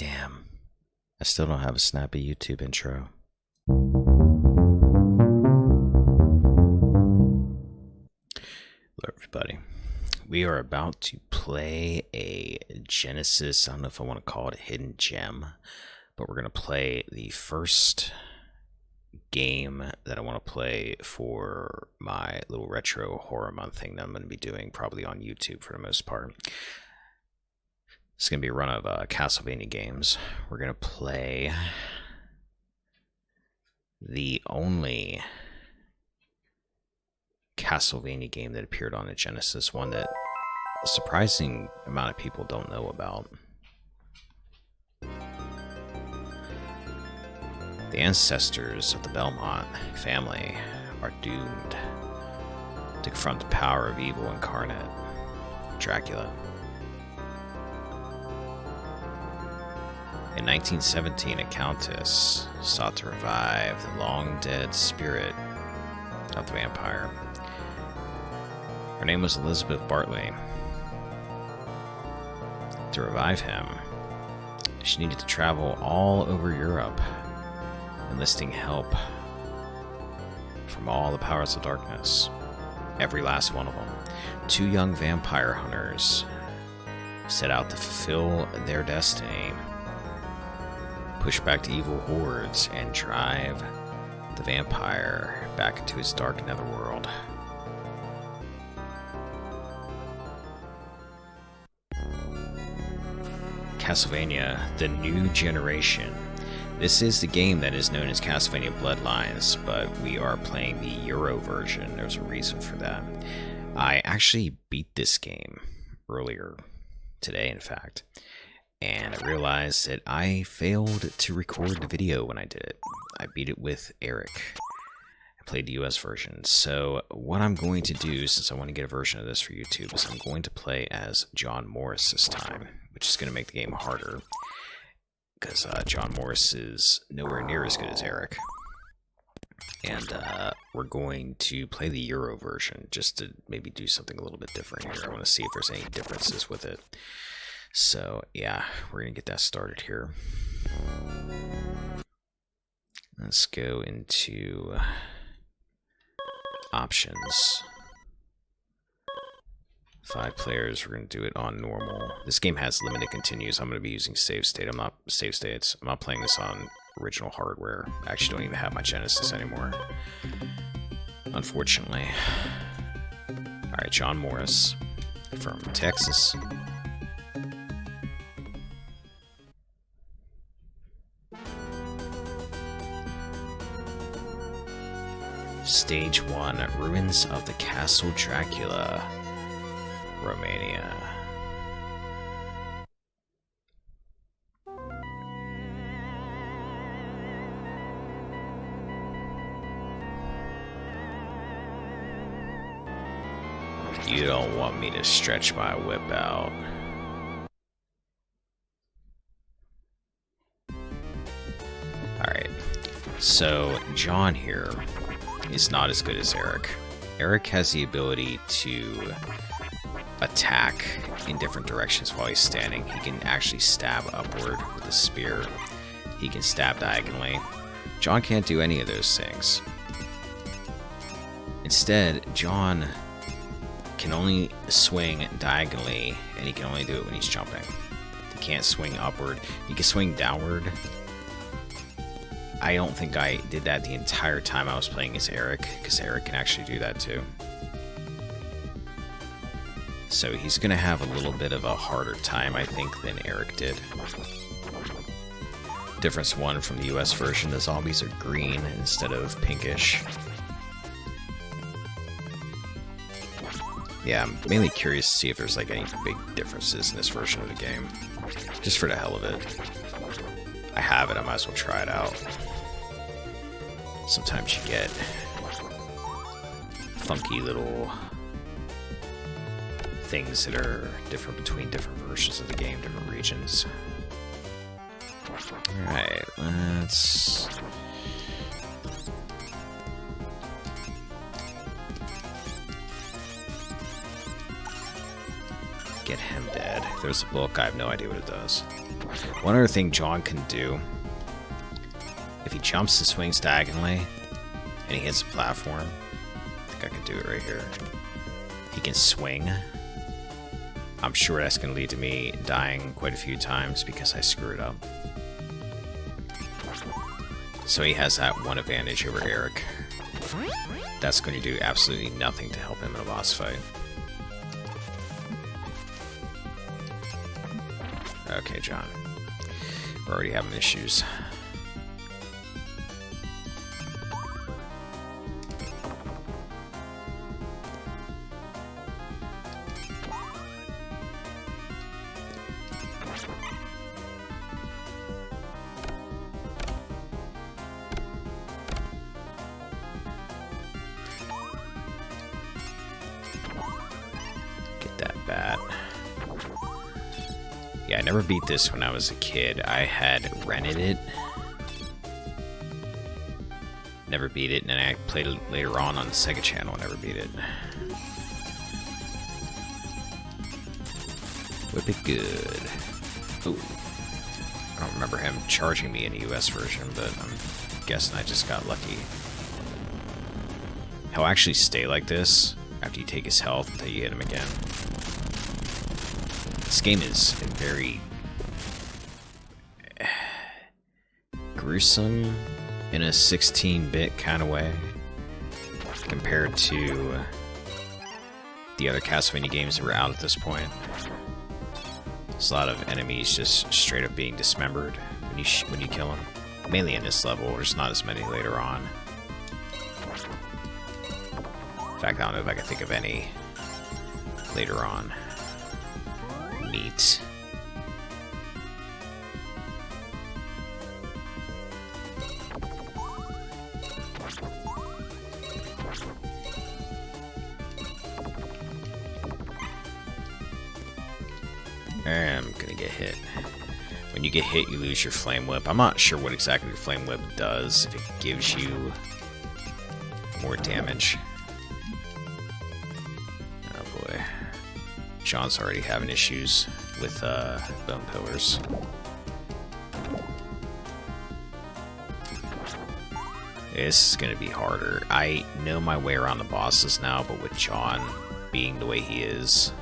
Damn. I still don't have a snappy YouTube intro. Hello, everybody. We are about to play a Genesis. I don't know if I want to call it a hidden gem, but we're going to play the first game that I want to play for my little retro horror month thing that I'm going to be doing probably on YouTube for the most part. It's going to be a run of Castlevania games. We're going to play the only Castlevania game that appeared on the Genesis, one that a surprising amount of people don't know about. The ancestors of the Belmont family are doomed to confront the power of evil incarnate, Dracula. In 1917, a countess sought to revive the long-dead spirit of the vampire. Her name was Elizabeth Bartley. To revive him, she needed to travel all over Europe, enlisting help from all the powers of darkness, every last one of them. Two young vampire hunters set out to fulfill their destiny, push back the evil hordes, and drive the vampire back into his dark netherworld. Castlevania, the new generation. This is the game that is known as Castlevania Bloodlines, but we are playing the Euro version. There's a reason for that. I actually beat this game earlier today, in fact, and I realized that I failed to record the video when I did it. I beat it with Eric. I played the US version. So what I'm going to do, since I want to get a version of this for YouTube, is I'm going to play as John Morris this time, which is going to make the game harder, because John Morris is nowhere near as good as Eric. And we're going to play the Euro version, just to maybe do something a little bit different here. I want to see if there's any differences with it. So, yeah, we're going to get that started here. Let's go into options. 5 players, we're going to do it on normal. This game has limited continues. I'm going to be using save state. I'm not playing this on original hardware. I actually don't even have my Genesis anymore, unfortunately. Alright, John Morris from Texas. Stage 1, Ruins of the Castle Dracula, Romania. You don't want me to stretch my whip out. Alright, so John here is not as good as Eric. Eric has the ability to attack in different directions while he's standing. He can actually stab upward with a spear. He can stab diagonally. John can't do any of those things. Instead, John can only swing diagonally, and he can only do it when he's jumping. He can't swing upward. He can swing downward. I don't think I did that the entire time I was playing as Eric, because Eric can actually do that too. So he's going to have a little bit of a harder time, I think, than Eric did. Difference 1 from the US version, the zombies are green instead of pinkish. Yeah, I'm mainly curious to see if there's like any big differences in this version of the game. Just for the hell of it. I have it, I might as well try it out. Sometimes you get funky little things that are different between different versions of the game, different regions. Alright, let's get him dead. If there's a book, I have no idea what it does. One other thing John can do, if he jumps and swings diagonally, and he hits a platform, I think I can do it right here. He can swing. I'm sure that's going to lead to me dying quite a few times because I screwed up. So he has that one advantage over Eric. That's going to do absolutely nothing to help him in a boss fight. Okay, John. We're already having issues. Get that bat. Yeah, I never beat this when I was a kid. I had rented it. Never beat it, and then I played it later on the Sega channel and never beat it. Whip it good. Ooh. I don't remember him charging me in the US version, but I'm guessing I just got lucky. He'll actually stay like this after you take his health until you hit him again. This game is very gruesome in a 16-bit kind of way compared to the other Castlevania games that were out at this point. There's a lot of enemies just straight up being dismembered when you kill them. Mainly in this level, there's not as many later on. In fact, I don't know if I can think of any later on. Neat. I'm gonna get hit. When you get hit, you lose your Flame Whip. I'm not sure what exactly the Flame Whip does, if it gives you more damage. Oh boy. John's already having issues with bone pillars. This is going to be harder. I know my way around the bosses now, but with John being the way he is,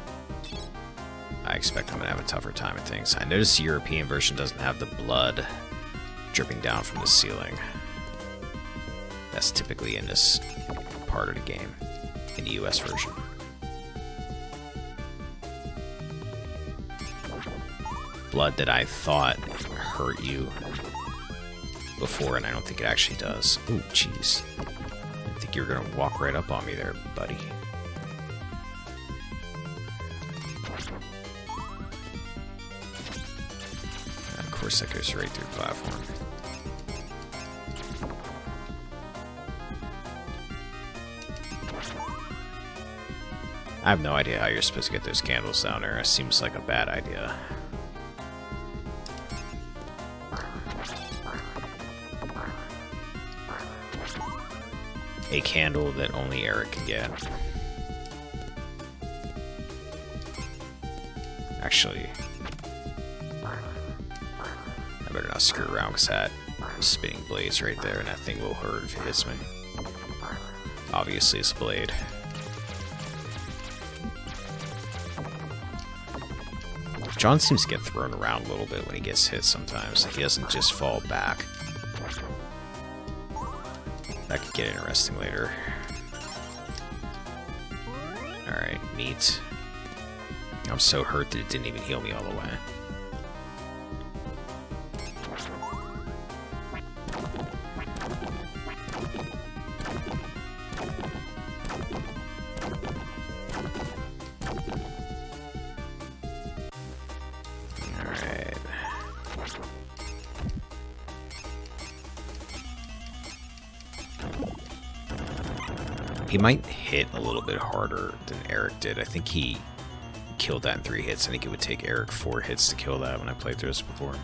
I expect I'm going to have a tougher time at things. I noticed the European version doesn't have the blood dripping down from the ceiling. That's typically in this part of the game, in the US version. Blood that I thought hurt you before, and I don't think it actually does. Ooh, jeez. I think you were gonna walk right up on me there, buddy. And of course, that goes right through the platform. I have no idea how you're supposed to get those candles down there. It seems like a bad idea. A candle that only Eric can get. Actually, I better not screw around because that spinning blade's right there, and that thing will hurt if it hits me. Obviously, it's a blade. John seems to get thrown around a little bit when he gets hit sometimes. He doesn't just fall back. That could get interesting later. Alright, neat. I'm so hurt that it didn't even heal me all the way. He might hit a little bit harder than Eric did. I think he killed that in 3 hits. I think it would take Eric 4 hits to kill that when I played through this before.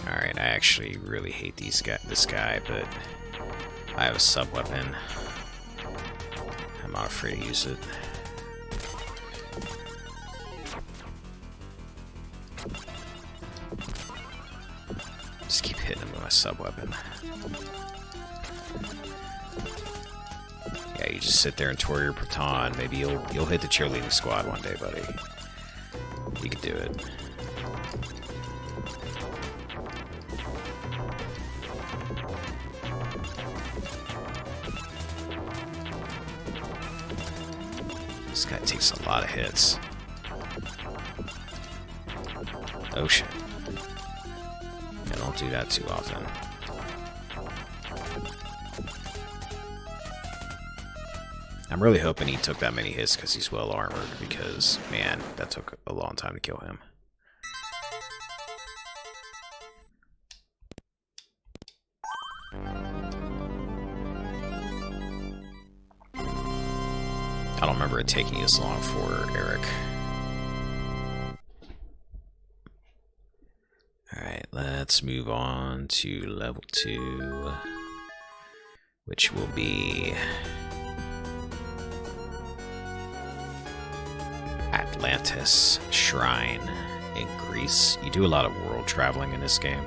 Alright, I actually really hate this guy, but I have a sub-weapon. I'm not afraid to use it. Just keep hitting him with my sub-weapon. Yeah, you just sit there and tour your baton. Maybe you'll hit the cheerleading squad one day, buddy. You can do it. This guy takes a lot of hits. Oh shit. Yeah, don't do that too often. I'm really hoping he took that many hits because he's well armored, because, man, that took a long time to kill him. I don't remember it taking this long for Eric. Alright, let's move on to level 2, which will be Atlantis Shrine in Greece. You do a lot of world traveling in this game.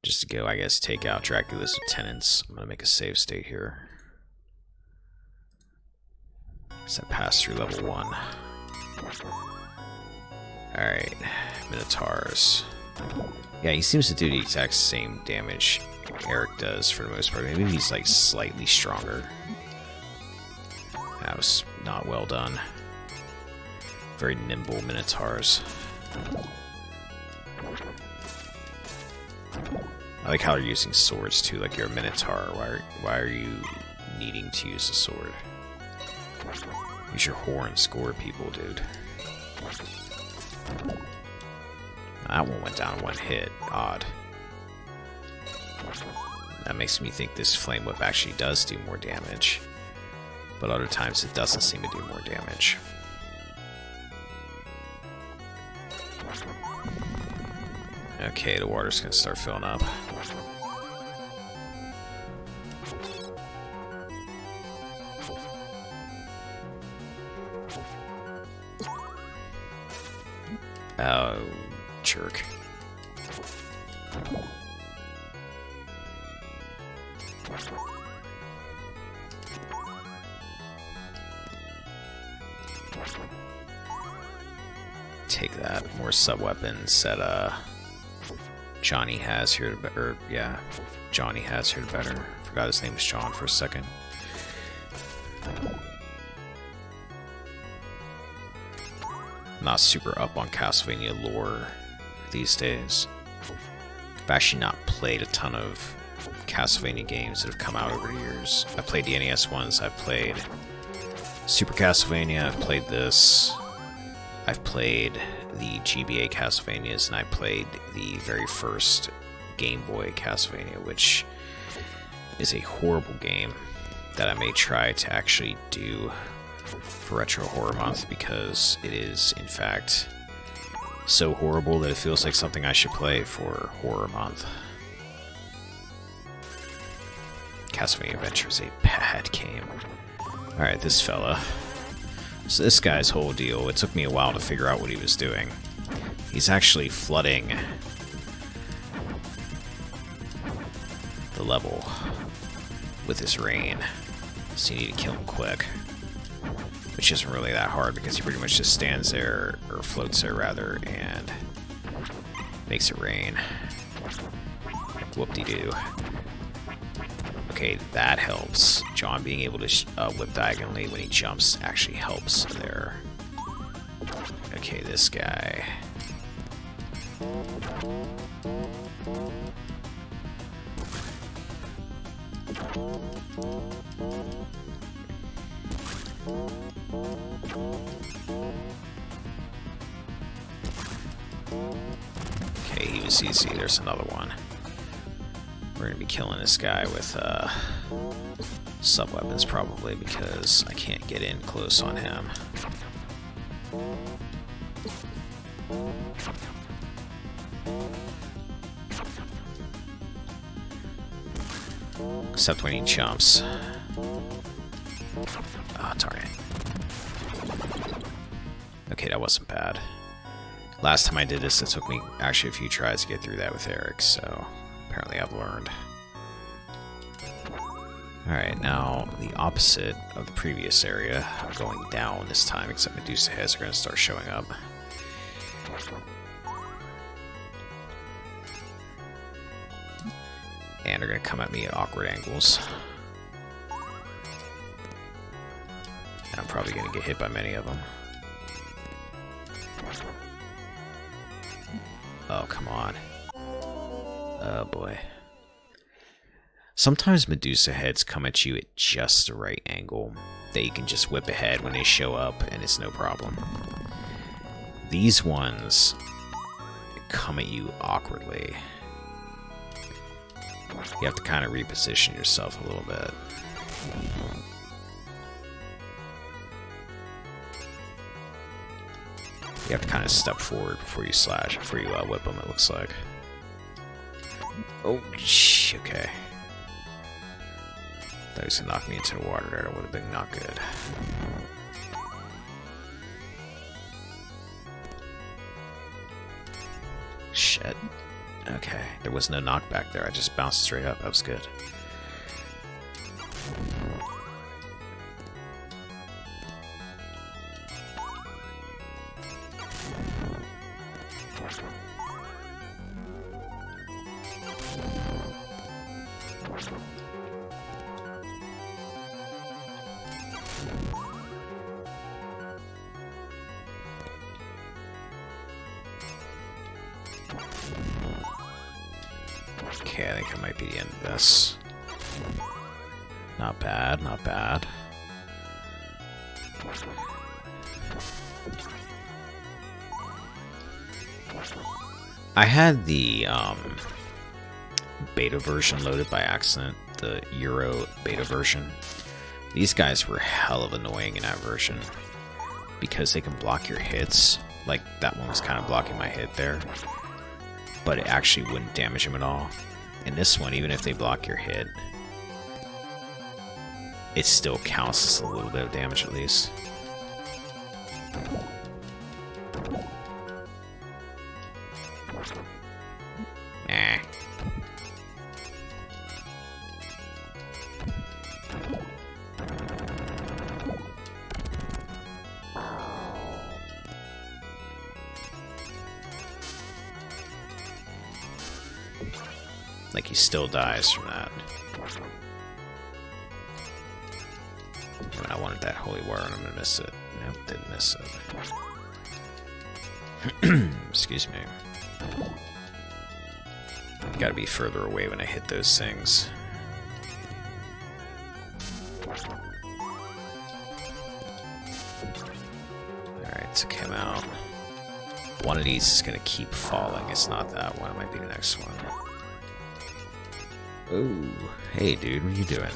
Just to go, I guess, take out Dracula's lieutenants. I'm going to make a save state here. So I pass through level 1. Alright, Minotaurs. Yeah, he seems to do the exact same damage Eric does for the most part. Maybe he's like slightly stronger. That was not well done. Very nimble Minotaurs. I like how they're using swords too, like you're a Minotaur. Why are you needing to use a sword? Use your horns, gore people, dude. That one went down in one hit. Odd. That makes me think this flame whip actually does do more damage. But other times it doesn't seem to do more damage. Okay, the water's gonna start filling up. Oh, jerk. Take that. More sub-weapons that, Johnny has here to better. Yeah, Johnny has here to better. Forgot his name was John for a second. Not super up on Castlevania lore these days. I've actually not played a ton of Castlevania games that have come out over the years. I played the NES ones, I've played Super Castlevania, I've played this, I've played the GBA Castlevanias, and I played the very first Game Boy Castlevania, which is a horrible game that I may try to actually do for Retro Horror Month, because it is, in fact, so horrible that it feels like something I should play for Horror Month. Castlevania Adventure is a bad game. Alright, this fella. So this guy's whole deal, it took me a while to figure out what he was doing. He's actually flooding the level with his rain, so you need to kill him quick. Which isn't really that hard, because he pretty much just stands there, or floats there rather, and makes it rain. Whoop-de-doo. Okay, that helps. John being able to whip diagonally when he jumps actually helps there. Okay, this guy. Okay, he was easy. There's another one. We're gonna be killing this guy with sub-weapons probably, because I can't get in close on him. Except when he jumps. Oh, darn it. Okay, that wasn't bad. Last time I did this, it took me actually a few tries to get through that with Eric, so apparently I've learned. Alright, now the opposite of the previous area. I'm going down this time, except Medusa heads are going to start showing up. And they're going to come at me at awkward angles. And I'm probably going to get hit by many of them. Oh, come on. Oh, boy. Sometimes Medusa heads come at you at just the right angle that you can just whip ahead when they show up, and it's no problem. These ones come at you awkwardly. You have to kind of reposition yourself a little bit. You have to kind of step forward before you slash, before you whip them, it looks like. Oh, okay. Thought he was gonna knock me into the water there. That would have been not good. Shit. Okay, there was no knockback there. I just bounced straight up. That was good. Okay, I think that might be the end of this. Not bad, not bad. I had the beta version loaded by accident, the Euro beta version. These guys were hell of annoying in that version because they can block your hits. Like, that one was kind of blocking my hit there, but it actually wouldn't damage him at all. In this one, even if they block your hit, it still counts as a little bit of damage at least. Eh. Like, he still dies from that. I wanted that holy water and I'm gonna miss it. Nope, didn't miss it. Excuse me. Gotta be further away when I hit those things. Alright, took him out. One of these is gonna keep falling. It's not that one, it might be the next one. Oh, hey dude, what are you doing?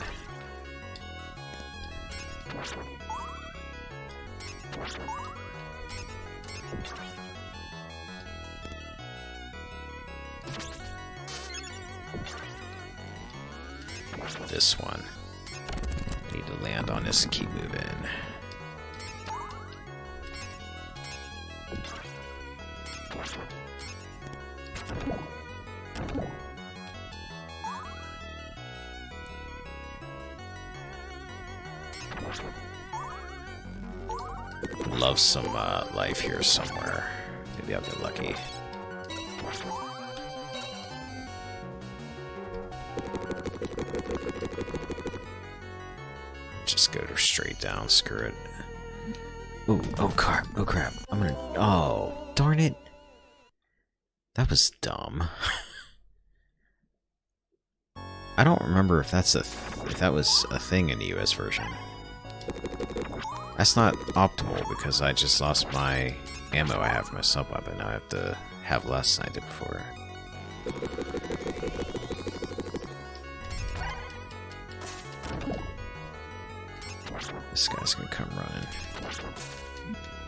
This one. Need to land on this and keep moving. Love some life here somewhere. Maybe I'll get lucky. Just go to straight down, screw it. Ooh, oh crap, oh crap. I'm gonna, oh, darn it. That was dumb. I don't remember if that's if that was a thing in the US version. That's not optimal because I just lost my ammo I have for my sub weapon. Now I have to have less than I did before. This guy's gonna come running.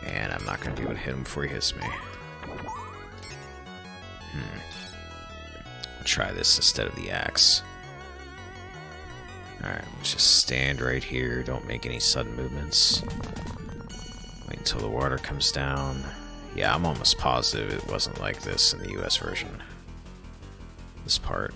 And I'm not gonna be able to hit him before he hits me. I'll try this instead of the axe. Alright, let's just stand right here. Don't make any sudden movements. Wait until the water comes down. Yeah, I'm almost positive it wasn't like this in the US version. This part.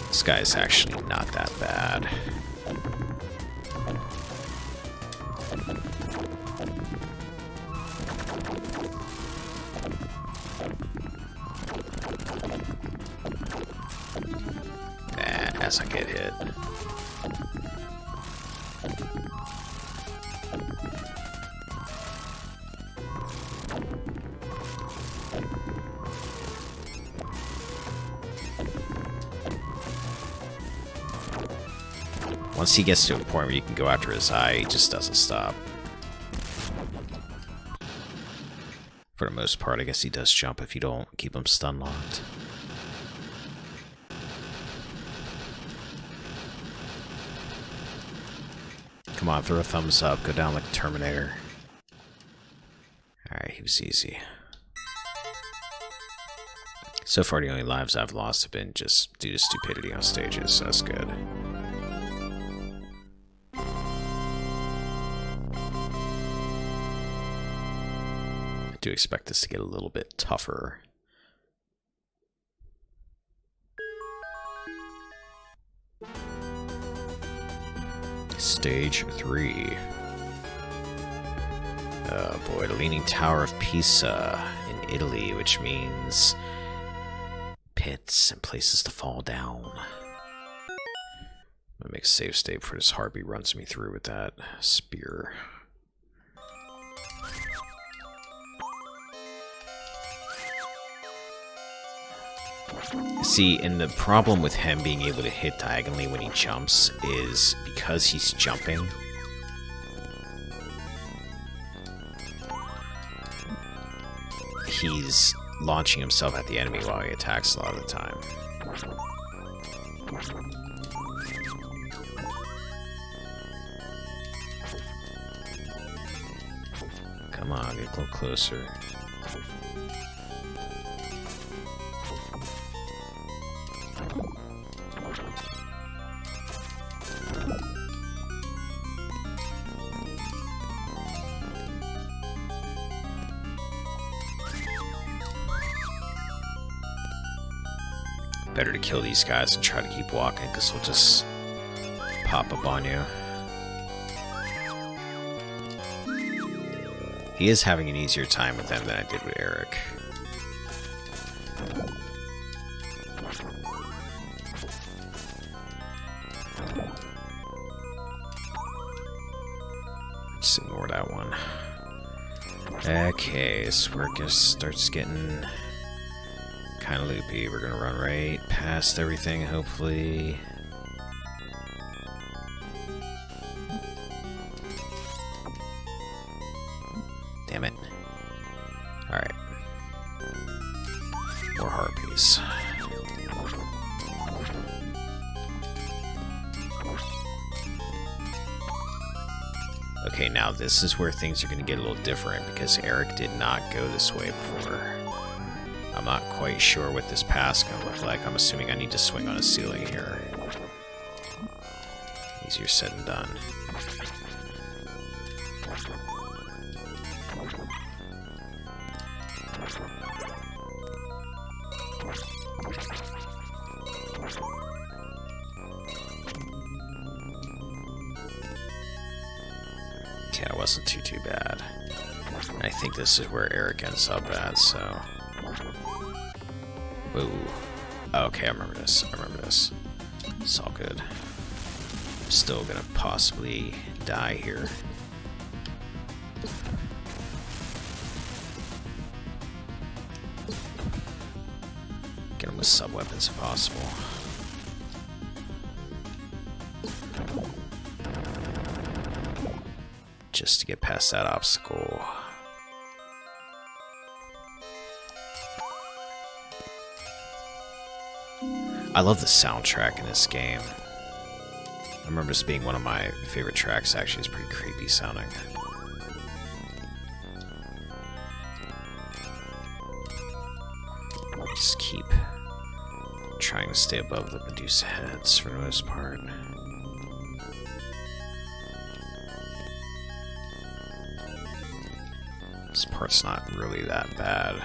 This guy's actually not that bad. As I get hit. Once he gets to a point where you can go after his eye, he just doesn't stop. For the most part, I guess he does jump if you don't keep him stun locked. Come on, throw a thumbs up, go down like a Terminator. Alright, he was easy. So far, the only lives I've lost have been just due to stupidity on stages, so that's good. I do expect this to get a little bit tougher. Stage 3. Oh boy, the Leaning Tower of Pisa in Italy, which means pits and places to fall down. I'm gonna make a save state before this harpy runs me through with that spear. See, and the problem with him being able to hit diagonally when he jumps is because he's jumping. He's launching himself at the enemy while he attacks a lot of the time. Come on, get a little closer. Better to kill these guys and try to keep walking, because they'll just pop up on you. He is having an easier time with them than I did with Eric. Just ignore that one. Okay, so where it just starts getting kind of loopy. We're gonna run right past everything, hopefully. Damn it. Alright. More harpies. Okay, now this is where things are going to get a little different, because Eric did not go this way before. I'm not quite sure what this path's going to look like. I'm assuming I need to swing on a ceiling here. Easier said than done. Okay, that wasn't too bad. I think this is where Eric ends up at, so... Ooh. Okay, I remember this. It's all good. I'm still gonna possibly die here. Get him with sub-weapons if possible. Just to get past that obstacle. I love the soundtrack in this game. remember this being one of my favorite tracks, actually. It's pretty creepy sounding. Just keep trying to stay above the Medusa heads for the most part. This part's not really that bad.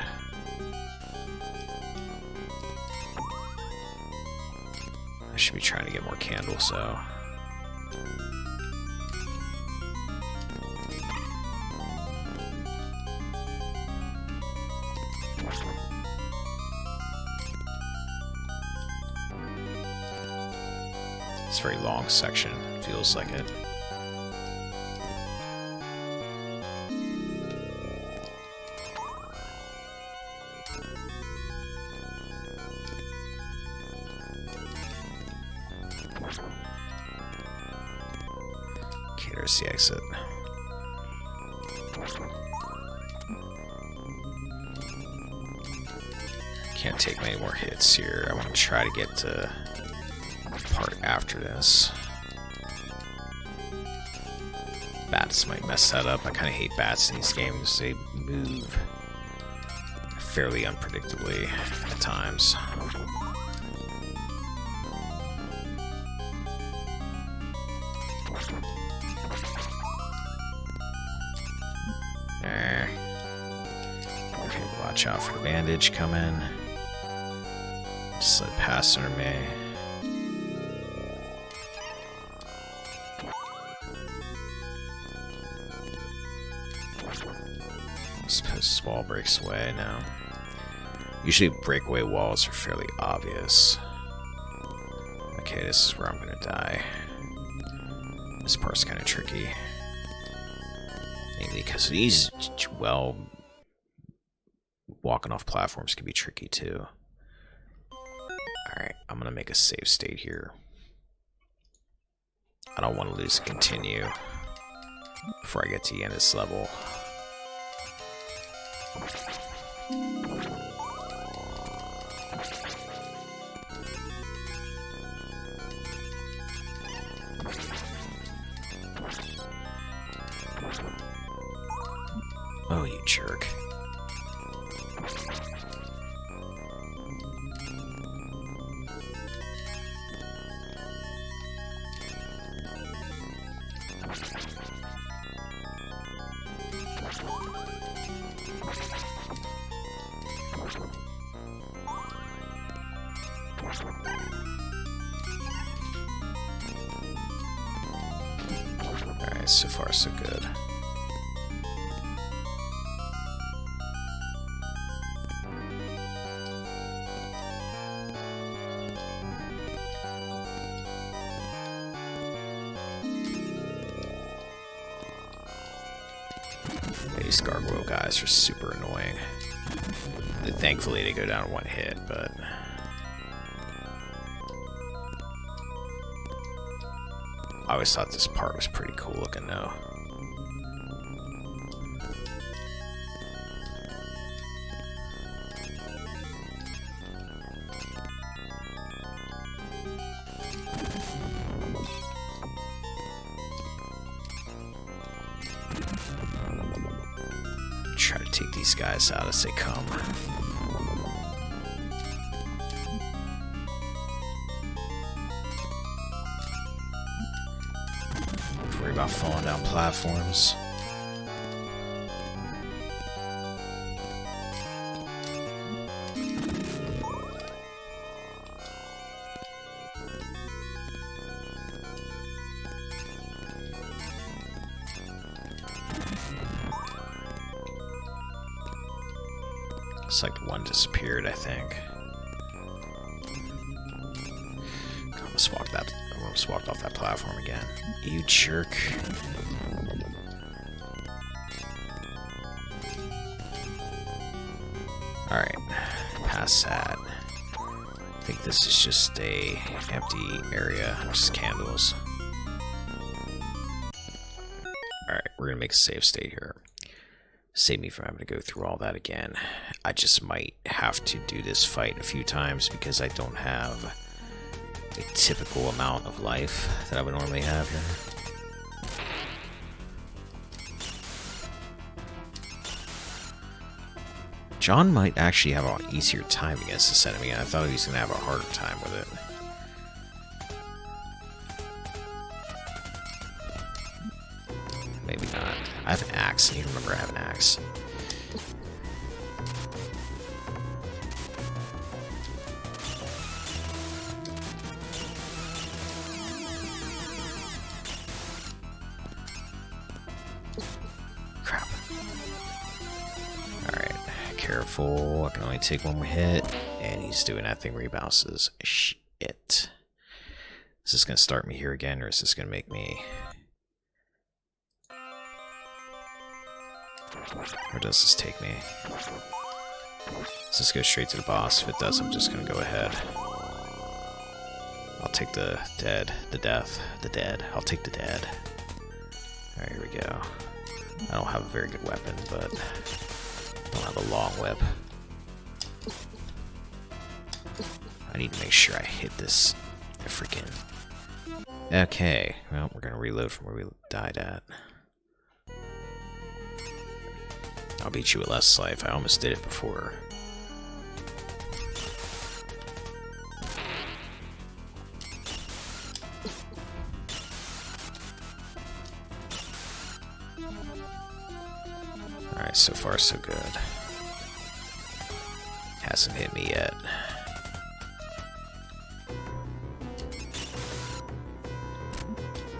I should be trying to get more candles, though. It's a very long section, feels like it. Okay, there's the exit. Can't take many more hits here. I want to try to get to the part after this. Bats might mess that up. I kind of hate bats in these games. They move fairly unpredictably at times. There. Okay, watch out for the bandage coming. Slid past under me. I suppose this wall breaks away now. Usually breakaway walls are fairly obvious. Okay, this is where I'm gonna die. This part's kind of tricky. Mainly because these, well, walking off platforms can be tricky too. Alright, I'm gonna make a save state here. I don't want to lose continue before I get to the end of this level. Oh, you jerk. Alright, so far so good. These gargoyle guys are super annoying. Thankfully they go down in one hit, but I always thought this part was pretty cool looking though. Try to take these guys out as they come. Don't worry about falling down platforms. It's like one disappeared, I think. I almost walked off that platform again. You jerk. Alright, past that. I think this is just a empty area, just candles. Alright, we're gonna make a save state here. Save me from having to go through all that again. I just might have to do this fight a few times because I don't have a typical amount of life that I would normally have here. John might actually have an easier time against this enemy, and I thought he was going to have a harder time with it. Maybe not. I have an axe. I need to remember I have an axe. Crap. Alright. Careful. I can only take one more hit. And he's doing that thing where he bounces. Shit. Is this going to start me here again, or is this going to make me... Where does this take me? Does this go straight to the boss? If it does, I'm just gonna go ahead. I'll take the dead, the death, the dead. I'll take the dead. Alright, here we go. I don't have a very good weapon, but I don't have a long whip. I need to make sure I hit this freaking... Okay, well, we're gonna reload from where we died at. I'll beat you with less life. I almost did it before. Alright, so far so good. Hasn't hit me yet.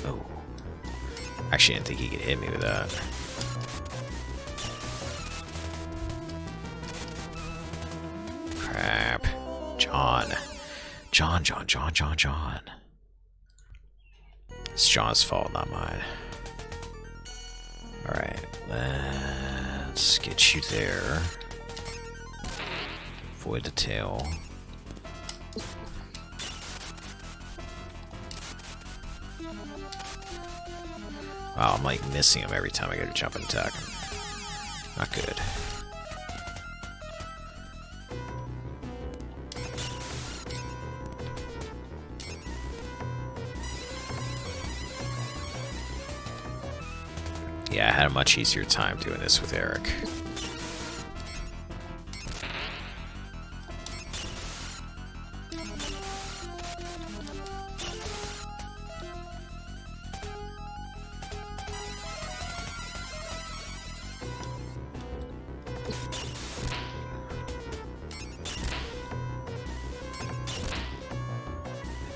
Oh. Actually, I didn't think he could hit me with that. Crap. John. It's John's fault, not mine. Alright, let's get you there. Avoid the tail. Wow, I'm like missing him every time I go to jump and attack him. Not good. Yeah, I had a much easier time doing this with Eric.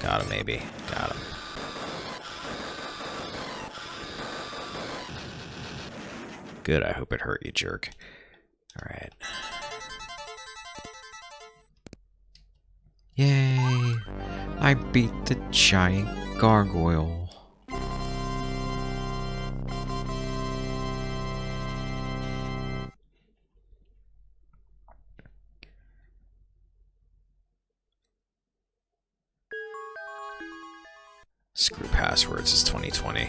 Got him, maybe. Got him. Good, I hope it hurt you, jerk. Alright. Yay! I beat the giant gargoyle. Screw passwords, it's 2020.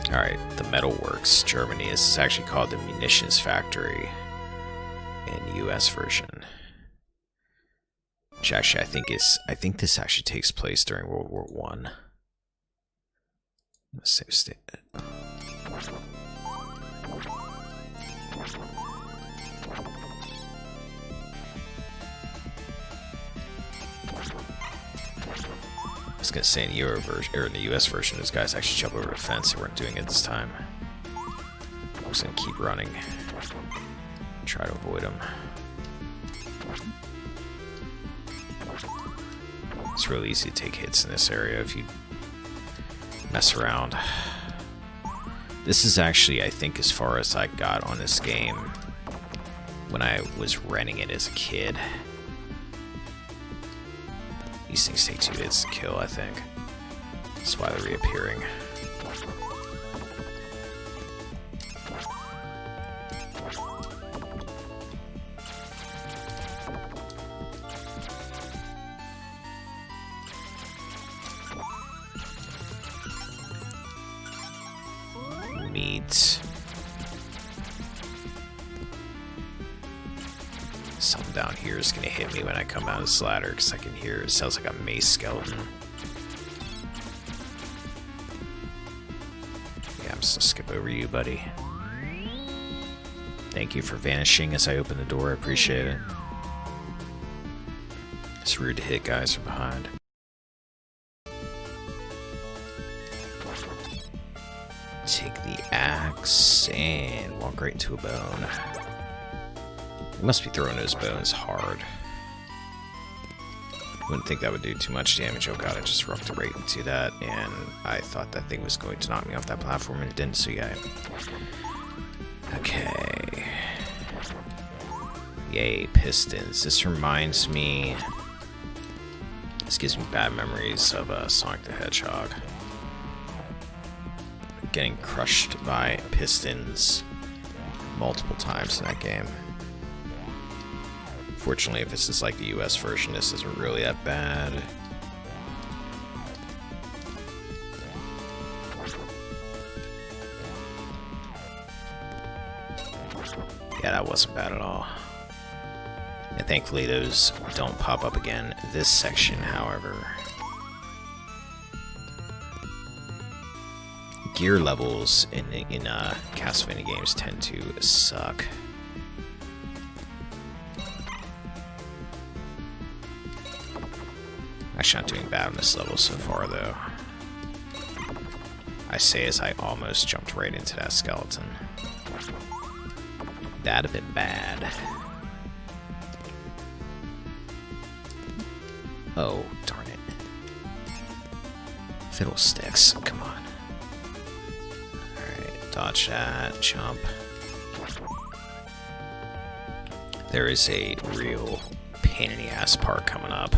Alright, the Metal Works, Germany. This is actually called the Munitions Factory in the US version. Which actually I think this actually takes place during World War I. Let's save state. I was gonna say in the Euro version, or in the US version, those guys actually jump over a fence. They weren't doing it this time. I'm just gonna keep running. Try to avoid them. It's really easy to take hits in this area if you mess around. This is actually, I think, as far as I got on this game when I was renting it as a kid. These things take 2 hits to kill, I think. That's why they're reappearing. Something down here. deer is going to hit me when I come down this ladder, because I can hear it sounds like a mace skeleton. Yeah, I'm just going to skip over you, buddy. Thank you for vanishing as I open the door. I appreciate it. It's rude to hit guys from behind. Take the axe and walk right into a bone. He must be throwing those bones hard. Wouldn't think that would do too much damage. Oh god, I just roughed it right into that, and I thought that thing was going to knock me off that platform, and it didn't, so yeah. Okay. Yay, pistons. This reminds me... This gives me bad memories of Sonic the Hedgehog. Getting crushed by pistons multiple times in that game. Fortunately, if this is like the US version, this isn't really that bad. Yeah, that wasn't bad at all. And thankfully those don't pop up again. This section, however... Gear levels in Castlevania games tend to suck. Actually, not doing bad on this level so far, though. I say as I almost jumped right into that skeleton. That'd have been bad. Oh, darn it. Fiddlesticks, come on. Dodge that, jump. There is a real pain in the ass part coming up.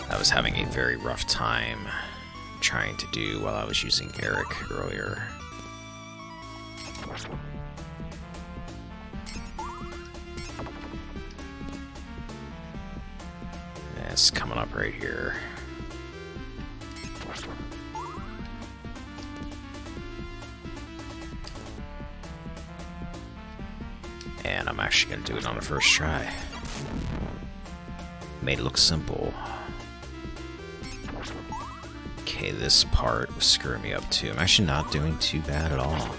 I was having a very rough time trying to do while I was using Eric earlier. It's coming up right here. And I'm actually going to do it on the first try. Made it look simple. Okay, this part was screwing me up too. I'm actually not doing too bad at all.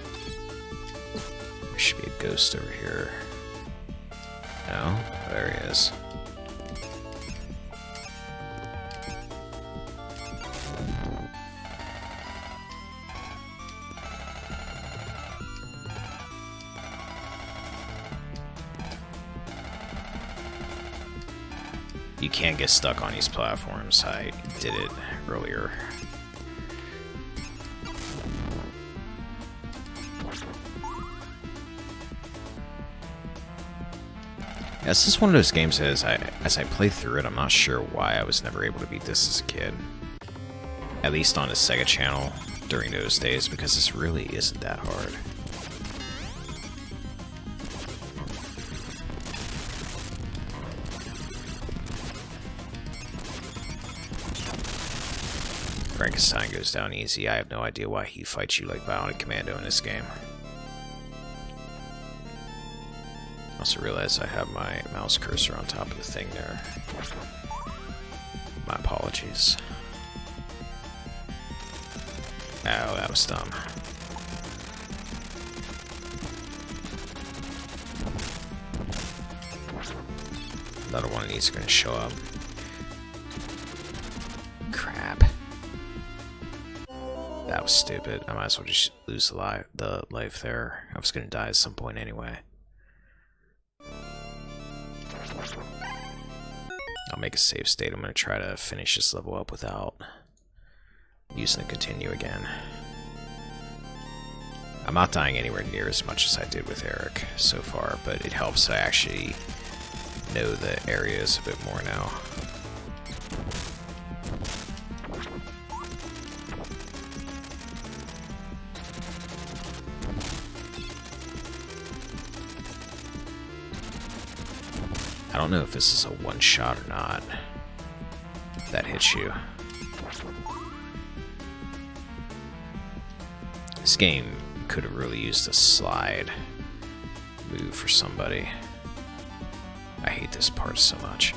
There should be a ghost over here. No? There he is. You can't get stuck on these platforms. I did it earlier. Yeah, this is one of those games that as I play through it, I'm not sure why I was never able to beat this as a kid. At least on the Sega channel during those days, because this really isn't that hard. Frankenstein goes down easy. I have no idea why he fights you like Bionic Commando in this game. Also realize I have my mouse cursor on top of the thing there. My apologies. Oh, that was dumb. Another one of these are going to show up. Crap. That was stupid. I might as well just lose the life there. I was going to die at some point anyway. I'll make a save state. I'm going to try to finish this level up without using the continue again. I'm not dying anywhere near as much as I did with Eric so far, but it helps that I actually know the areas a bit more now. I don't know if this is a one-shot or not. That hits you. This game could have really used a slide move for somebody. I hate this part so much.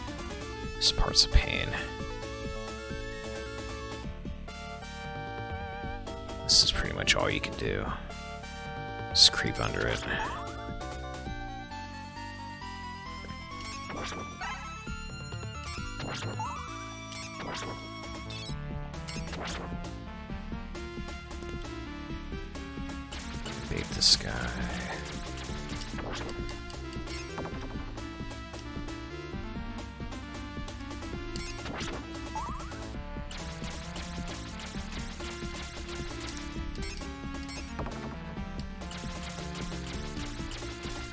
This part's a pain. This is pretty much all you can do. Just creep under it. Bait this guy.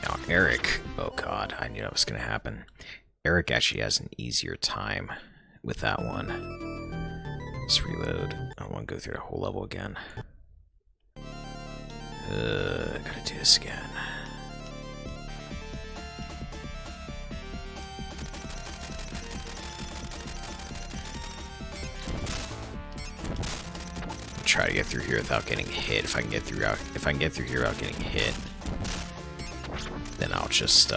Now Eric, oh god, I knew that was going to happen. Eric actually has an easier time with that one. Let's reload. I don't want to go through the whole level again. I gotta do this again. Try to get through here without getting hit. If I can get through here without getting hit, then I'll just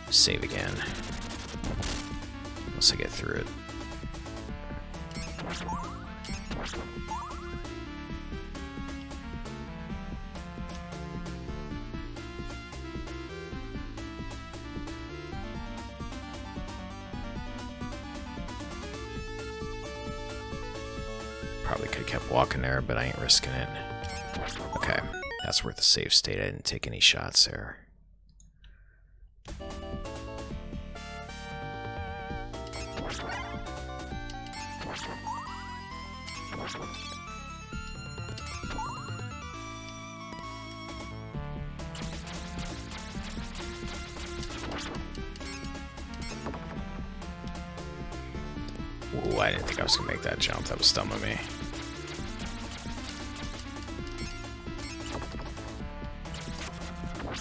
save again. Once I get through it. Probably could have kept walking there, but I ain't risking it. Okay, that's worth the save state. I didn't take any shots there. Ooh, I didn't think I was gonna make that jump. That was dumb of me.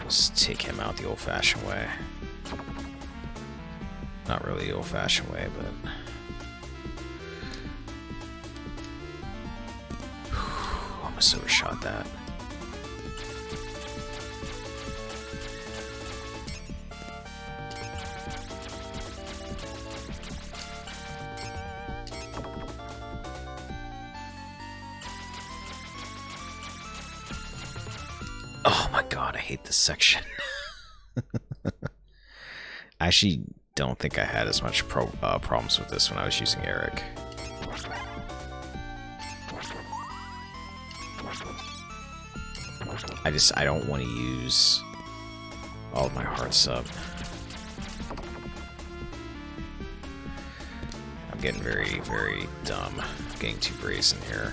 Just take him out the old-fashioned way. Not really the old-fashioned way, but... almost overshot that. Oh my god, I hate this section. I actually don't think I had as much problems with this when I was using Eric. I don't want to use all of my hearts up. I'm getting very, very dumb. I'm getting too brazen here.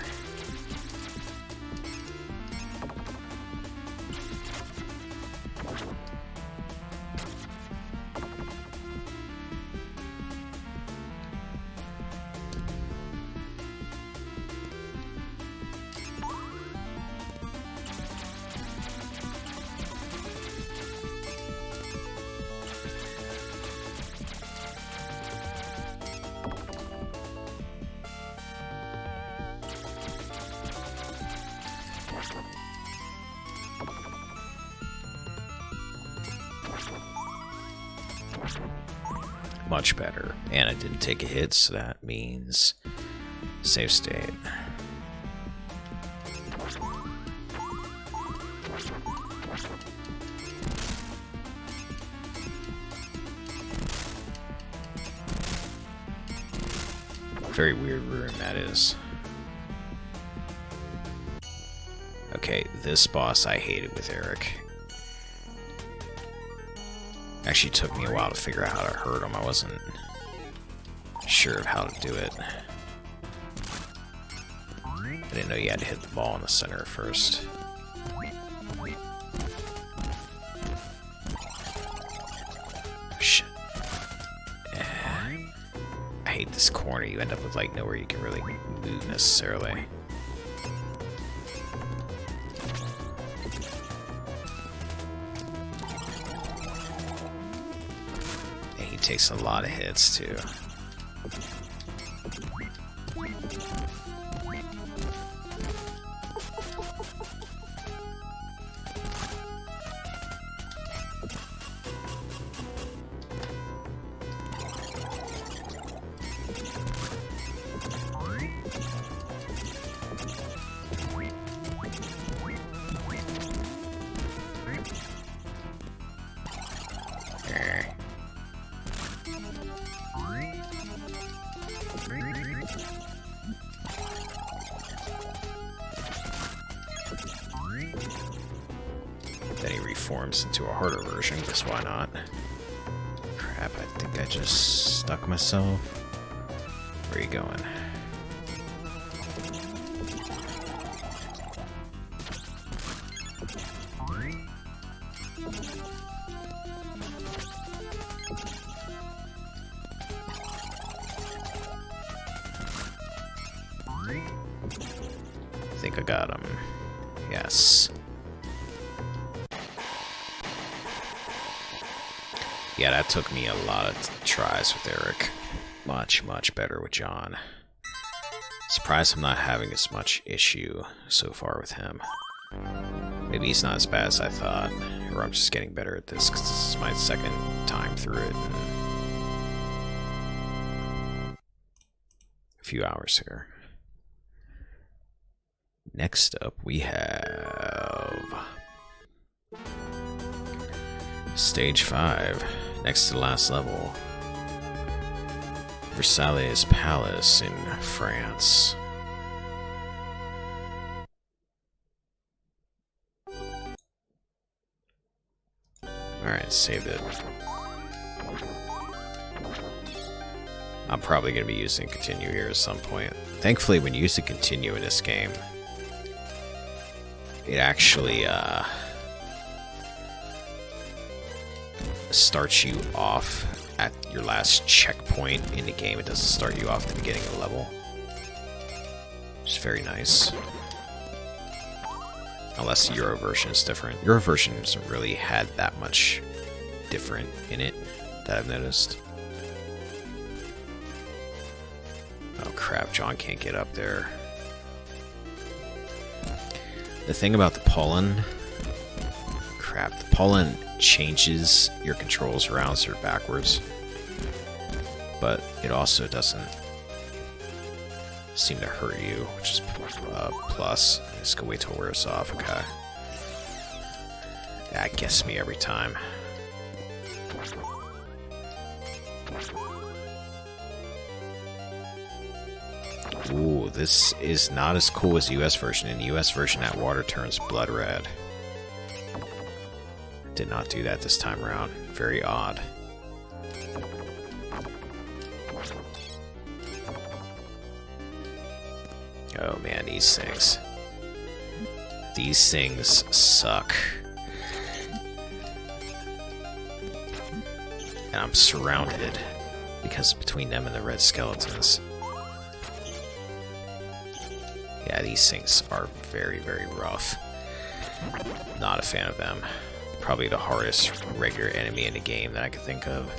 Much better. And I didn't take a hit, so that means save state. Very weird room that is. Okay, this boss I hated with Eric. Actually took me a while to figure out how to hurt him. I wasn't sure of how to do it. I didn't know you had to hit the ball in the center first. Shit. I hate this corner. You end up with like nowhere you can really move necessarily. Takes a lot of hits too. transforms into a harder version, because why not? Crap, I think I just stuck myself. Where are you going? I think I got him. Yes. Yeah, that took me a lot of tries with Eric. Much, much better with John. Surprised I'm not having as much issue so far with him. Maybe he's not as bad as I thought, or I'm just getting better at this because this is my second time through it in a few hours here. Next up, we have Stage 5, next to the last level. Versailles Palace in France. Alright, saved it. I'm probably going to be using continue here at some point. Thankfully, when you use the continue in this game, it actually starts you off at your last checkpoint in the game. It doesn't start you off at the beginning of the level. It's very nice. Unless the Euro version is different. Euro version hasn't really had that much different in it that I've noticed. Oh crap, John can't get up there. The thing about the pollen... Crap, the pollen changes your controls around so they're backwards. But it also doesn't seem to hurt you, which is plus. Let's go wait till it wears off, okay. That gets me every time. Ooh, this is not as cool as the US version. In the US version, that water turns blood red. Did not do that this time around. Very odd. Oh man, these things. These things suck. And I'm surrounded because between them and the red skeletons. Yeah, these things are very, very rough. Not a fan of them. Probably the hardest regular enemy in the game that I could think of.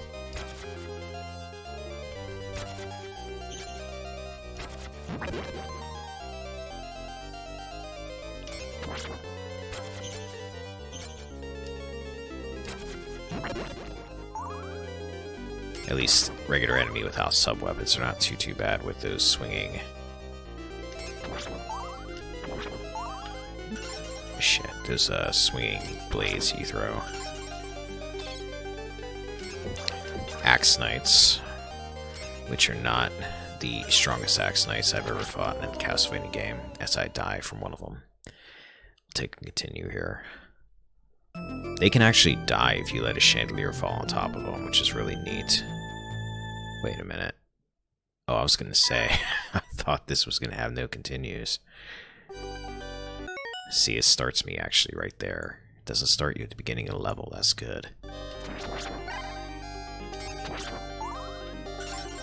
At least regular enemy without sub-weapons are not too bad with those swinging. Shit, those swinging blades you throw. Axe Knights, which are not the strongest Axe Knights I've ever fought in a Castlevania game, as I die from one of them. I'll take and continue here. They can actually die if you let a chandelier fall on top of them, which is really neat. Wait a minute. Oh, I was gonna say, I thought this was gonna have no continues. See, it starts me actually right there. It doesn't start you at the beginning of the level. That's good.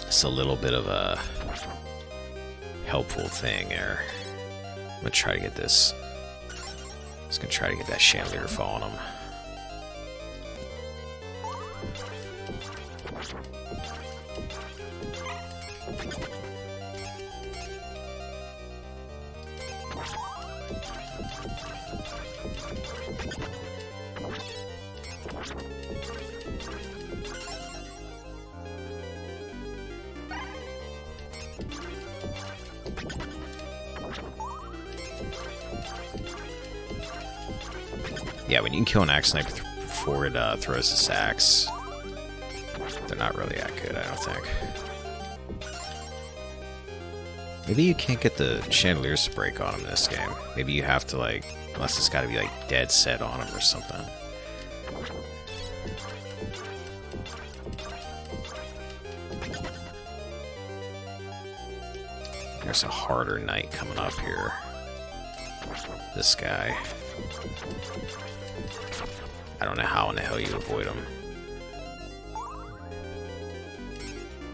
It's a little bit of a helpful thing there. I'm gonna try to get this. I'm just gonna try to get that chandelier fall on him. Yeah, when you can kill an axe knight before it throws this axe, they're not really that good, I don't think. Maybe you can't get the chandeliers to break on him in this game. Maybe you have to, like, unless it's got to be, like, dead set on him or something. There's a harder knight coming up here. This guy. I don't know how in the hell you avoid him.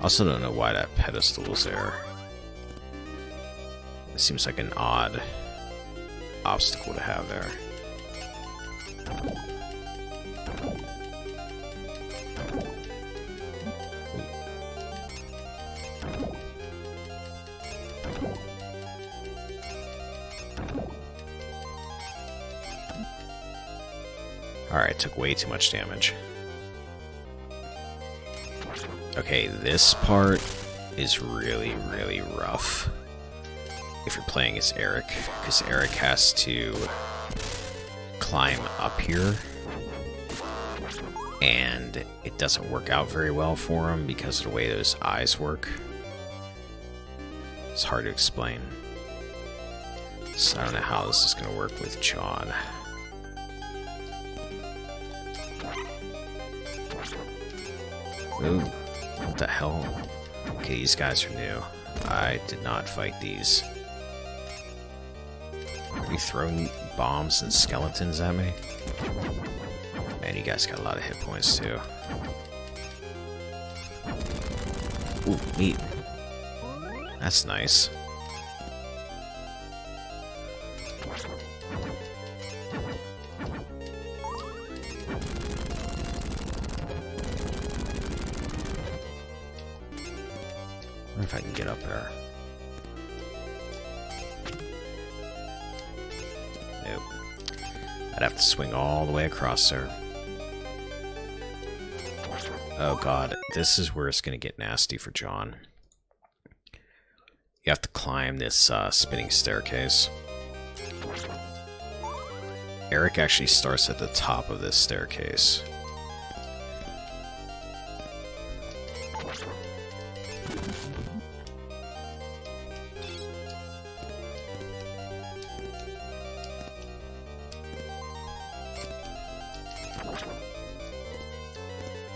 Also don't know why that pedestal is there. It seems like an odd obstacle to have there. Alright, took way too much damage. Okay, this part is really, really rough if you're playing as Eric, because Eric has to climb up here, and it doesn't work out very well for him because of the way those eyes work. It's hard to explain. So I don't know how this is going to work with John. Ooh, what the hell? Okay, these guys are new. I did not fight these. Are you throwing bombs and skeletons at me? Man, you guys got a lot of hit points too. Ooh, neat. That's nice. I wonder if I can get up there. Nope. I'd have to swing all the way across there. Oh god, this is where it's gonna get nasty for John. You have to climb this spinning staircase. Eric actually starts at the top of this staircase.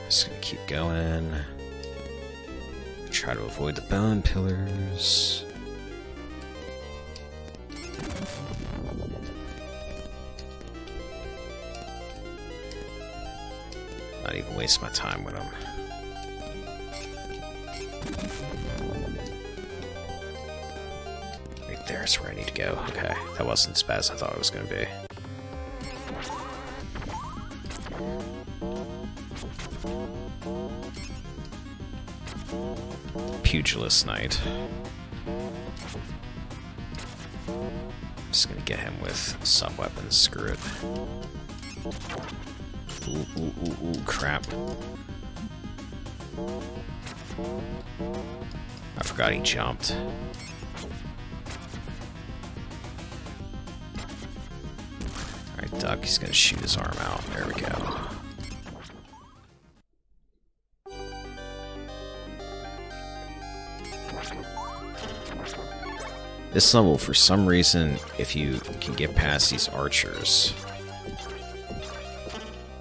Just gonna keep going. Try to avoid the bone pillars. Not even waste my time with them. Right there's where I need to go. Okay, that wasn't as bad as I thought it was gonna be. Pugilist Knight. Just gonna get him with sub-weapons, screw it. Ooh, crap. I forgot he jumped. Alright, Duck, he's gonna shoot his arm out. There we go. This level, for some reason, if you can get past these archers,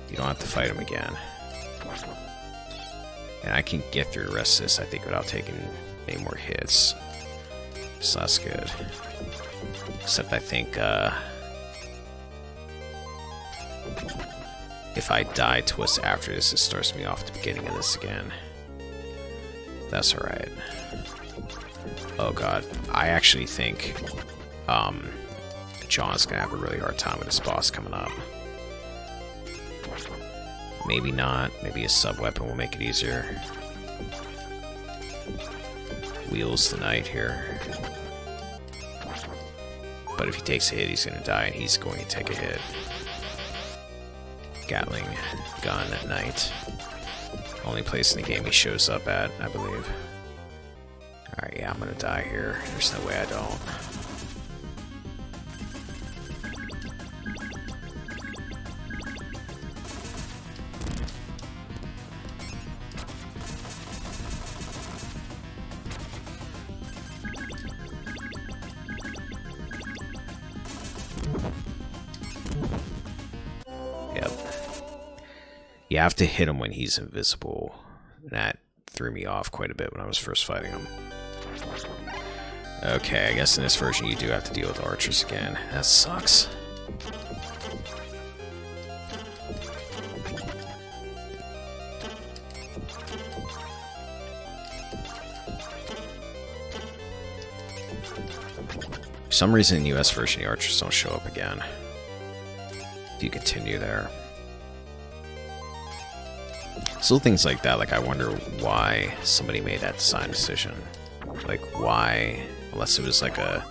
you don't have to fight them again. And I can get through the rest of this, I think, without taking any more hits. So that's good. Except I think, if I die twice after this, it starts me off at the beginning of this again. That's alright. Oh god, I actually think John's gonna have a really hard time with this boss coming up. Maybe not, maybe a sub-weapon will make it easier. Wheels the knight here. But if he takes a hit, he's gonna die, and he's going to take a hit. Gatling gun at night. Only place in the game he shows up at, I believe. Alright, yeah, I'm gonna die here. There's no way I don't. Yep. You have to hit him when he's invisible. That threw me off quite a bit when I was first fighting him. Okay, I guess in this version you do have to deal with archers again. That sucks. For some reason in the US version the archers don't show up again. If you continue there. Still things like that, like I wonder why somebody made that design decision. Like why, unless it was like a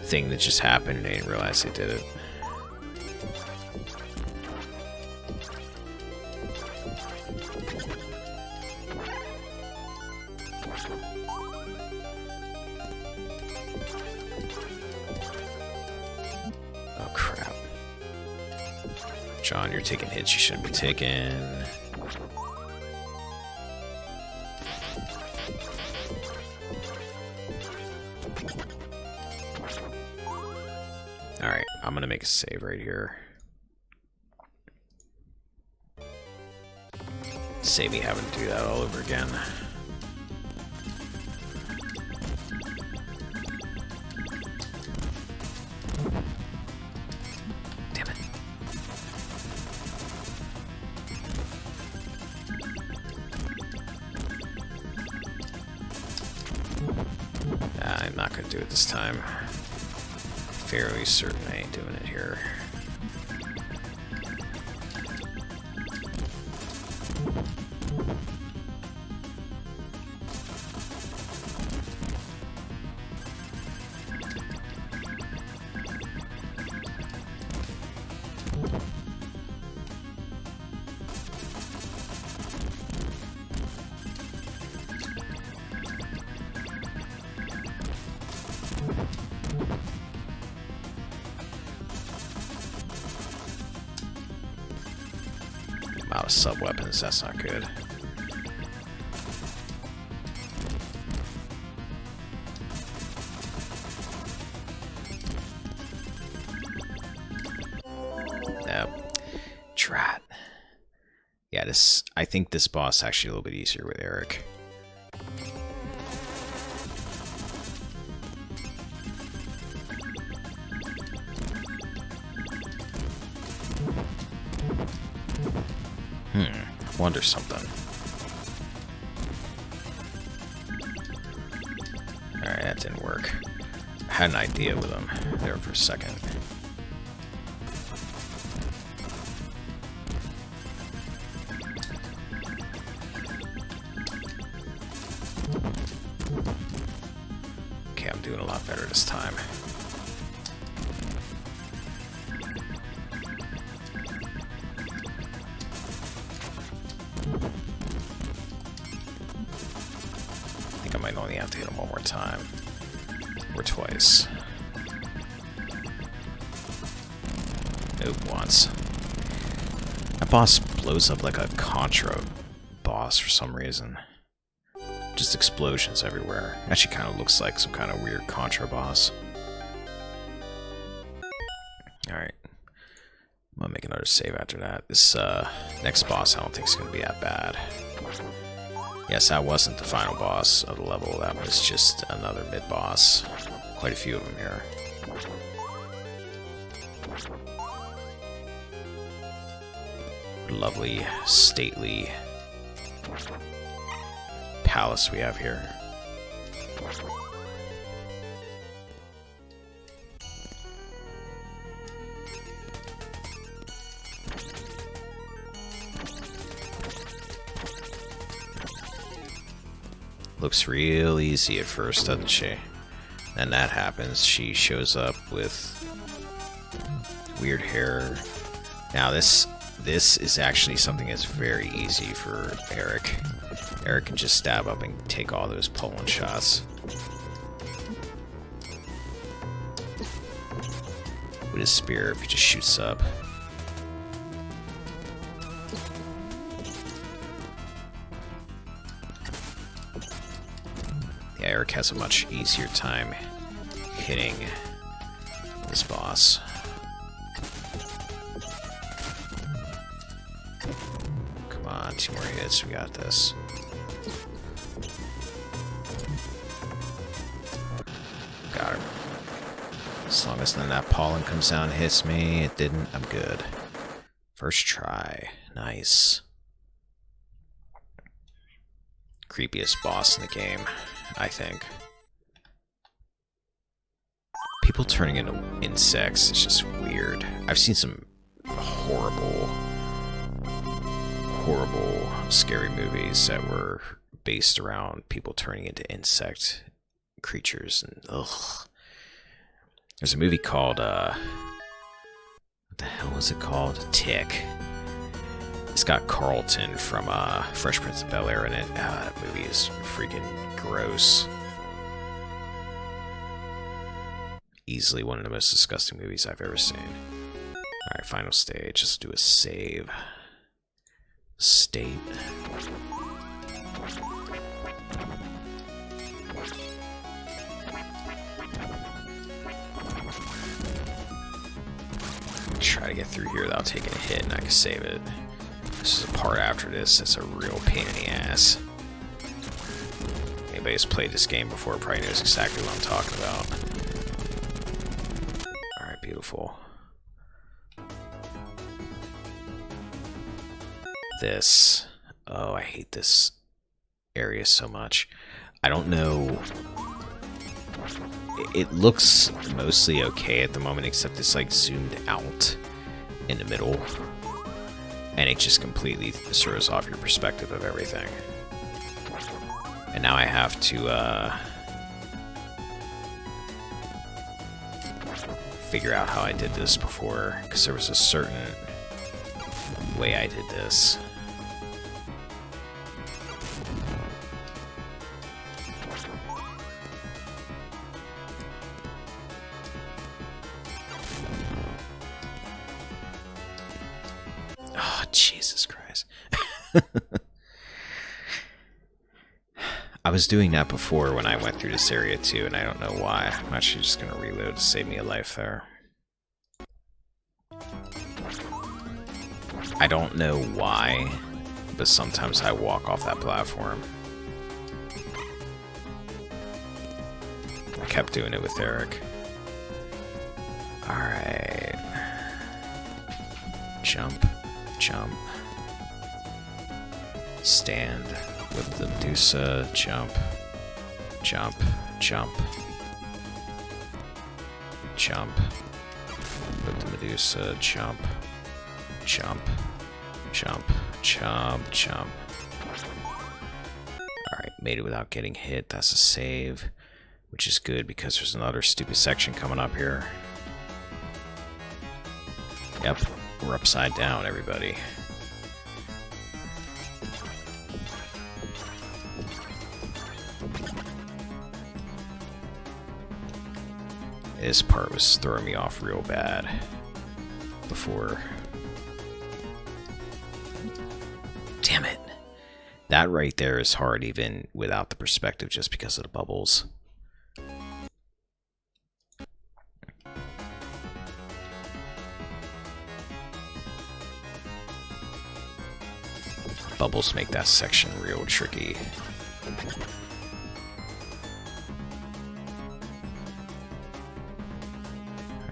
thing that just happened and they didn't realize they did it. Oh crap. John, you're taking hits you shouldn't be taking. Alright, I'm gonna make a save right here. Save me having to do that all over again. Damn it. I'm not gonna do it this time. Fairly certain I ain't doing it here. Out of sub-weapons, that's not good. Yep. Drat. Yeah, this. I think this boss is actually a little bit easier with Eric. Wonder something. Alright, that didn't work. I had an idea with him there for a second. Okay, I'm doing a lot better this time. I might only have to hit him one more time. Or twice. Nope, once. That boss blows up like a Contra boss for some reason. Just explosions everywhere. Actually kind of looks like some kind of weird Contra boss. Alright. I'm gonna make another save after that. This next boss I don't think is gonna be that bad. Yes, that wasn't the final boss of the level, that was just another mid-boss. Quite a few of them here. Lovely, stately palace we have here. Looks real easy at first, doesn't she? Then that happens. She shows up with weird hair. Now this is actually something that's very easy for Eric. Eric can just stab up and take all those Poland shots. With his spear, if he just shoots up. Yeah, Eric has a much easier time hitting this boss. Come on, 2 more hits, we got this. As long as none of that pollen comes down and hits me. It didn't. I'm good. First try. Nice. Creepiest boss in the game, I think. People turning into insects is just weird. I've seen some horrible, scary movies that were based around people turning into insect creatures, and ugh. There's a movie called, what the hell is it called? Tick. It's got Carlton from Fresh Prince of Bel-Air in it. That movie is freaking gross. Easily one of the most disgusting movies I've ever seen. Alright, final stage. Let's do a save. State. Try to get through here without taking a hit, and I can save it. This is a part after this that's a real pain in the ass. Anybody who's played this game before probably knows exactly what I'm talking about. Alright, beautiful. This. Oh, I hate this area so much. I don't know. It looks mostly okay at the moment, except it's like zoomed out in the middle. And it just completely throws off your perspective of everything. And now I have to figure out how I did this before, because there was a certain way I did this. Oh, Jesus Christ. I was doing that before when I went through this area too, and I don't know why. I'm actually just going to reload to save me a life there. I don't know why, but sometimes I walk off that platform. I kept doing it with Eric. Alright. Jump. Jump. Stand with the Medusa. Jump. Jump. Jump. Jump. With the Medusa. Jump. Jump. Jump. Jump. Jump. Alright, made it without getting hit. That's a save, which is good because there's another stupid section coming up here. Yep, we're upside down, everybody. This part was throwing me off real bad before. Damn it. That right there is hard even without the perspective, just because of the bubbles. Bubbles make that section real tricky.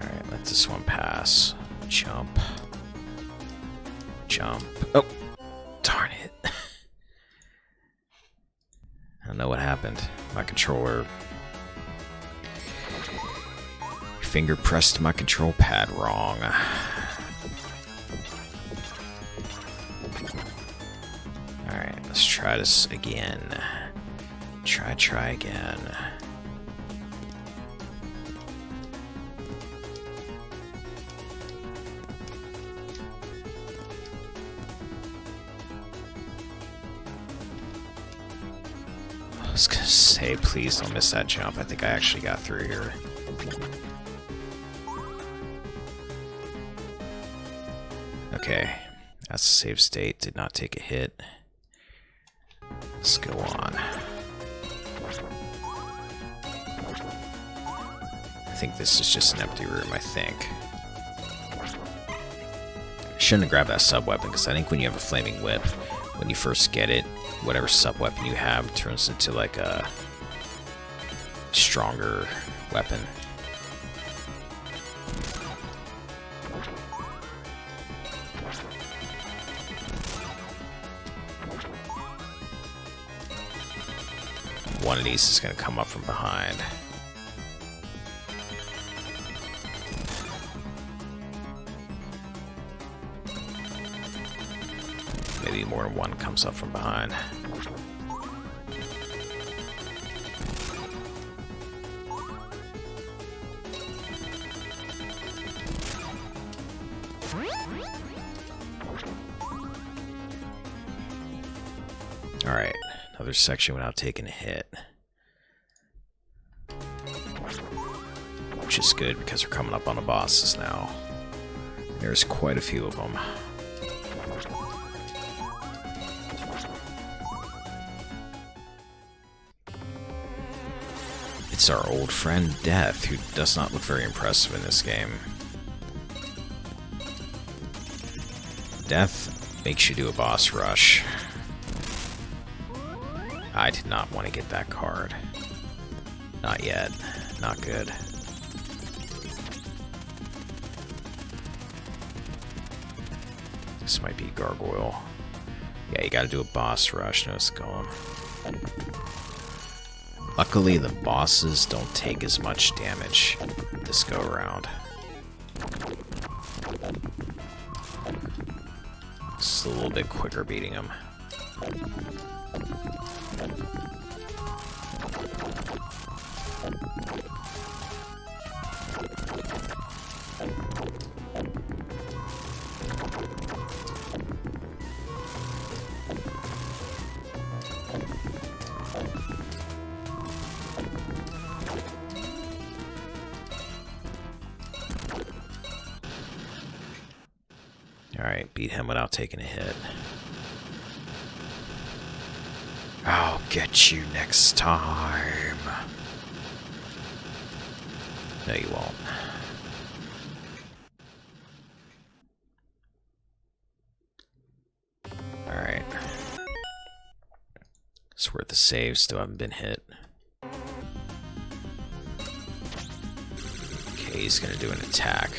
Alright, let this one pass. Jump. Jump. Oh! Darn it. I don't know what happened. My controller... finger pressed my control pad wrong. Alright, let's try this again. Try again. I was gonna say, please don't miss that jump. I think I actually got through here. Okay, that's the save state. Did not take a hit. Let's go on. I think this is just an empty room, I think. Shouldn't have grabbed that sub-weapon, because I think when you have a flaming whip, when you first get it, whatever sub-weapon you have turns into like a stronger weapon. one of these is going to come up from behind. Maybe more than one comes up from behind. Alright, another section without taking a hit. Which is good because we're coming up on the bosses now. There's quite a few of them. It's our old friend Death, who does not look very impressive in this game. Death makes you do a boss rush. I did not want to get that card. Not yet. Not good. This might be Gargoyle. Yeah, you gotta do a boss rush. No skull. Luckily, the bosses don't take as much damage this go around. It's a little bit quicker beating them. Alright, beat him without taking a hit. I'll get you next time. No, you won't. Alright. It's worth the save, still haven't been hit. Okay, he's gonna do an attack.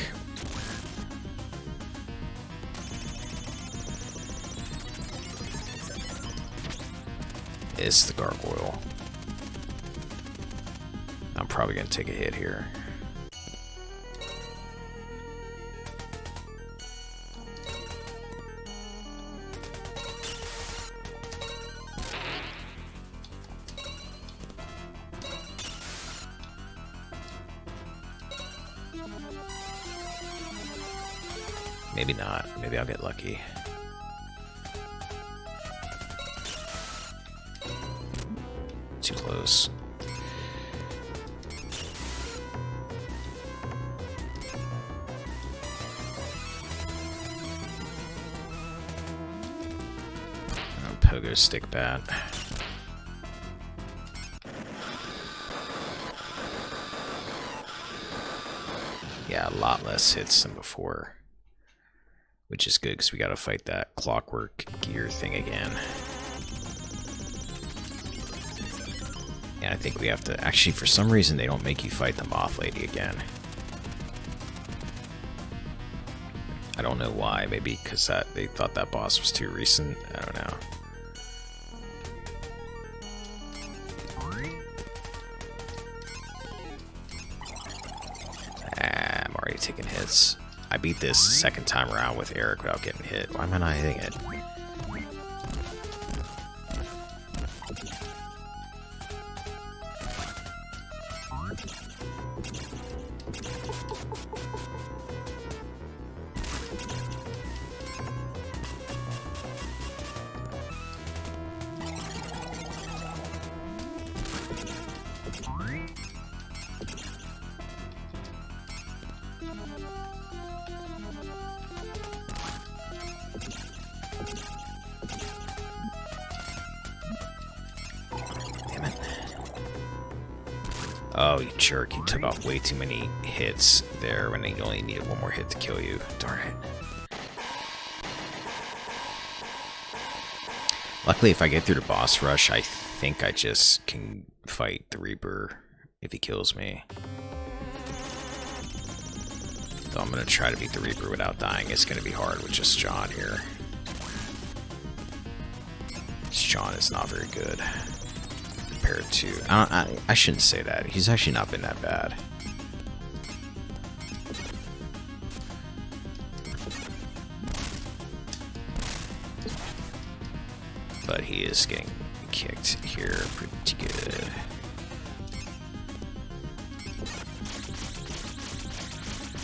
It's the Gargoyle. I'm probably gonna take a hit here. Maybe not. Maybe I'll get lucky. Too close. Oh, pogo stick bat. Yeah, a lot less hits than before. Which is good because we gotta fight that clockwork gear thing again. And I think we have to... Actually, for some reason, they don't make you fight the Moth Lady again. I don't know why. Maybe because they thought that boss was too recent. I don't know. I'm already taking hits. I beat this second time around with Eric without getting hit. Why am I not hitting it? Oh, you jerk. You took off way too many hits there when you only needed one more hit to kill you. Darn it. Luckily, if I get through the boss rush, I think I just can fight the Reaper if he kills me. So I'm going to try to beat the Reaper without dying. It's going to be hard with just John here. John is not very good. compared to... I shouldn't say that. He's actually not been that bad. But he is getting kicked here pretty good.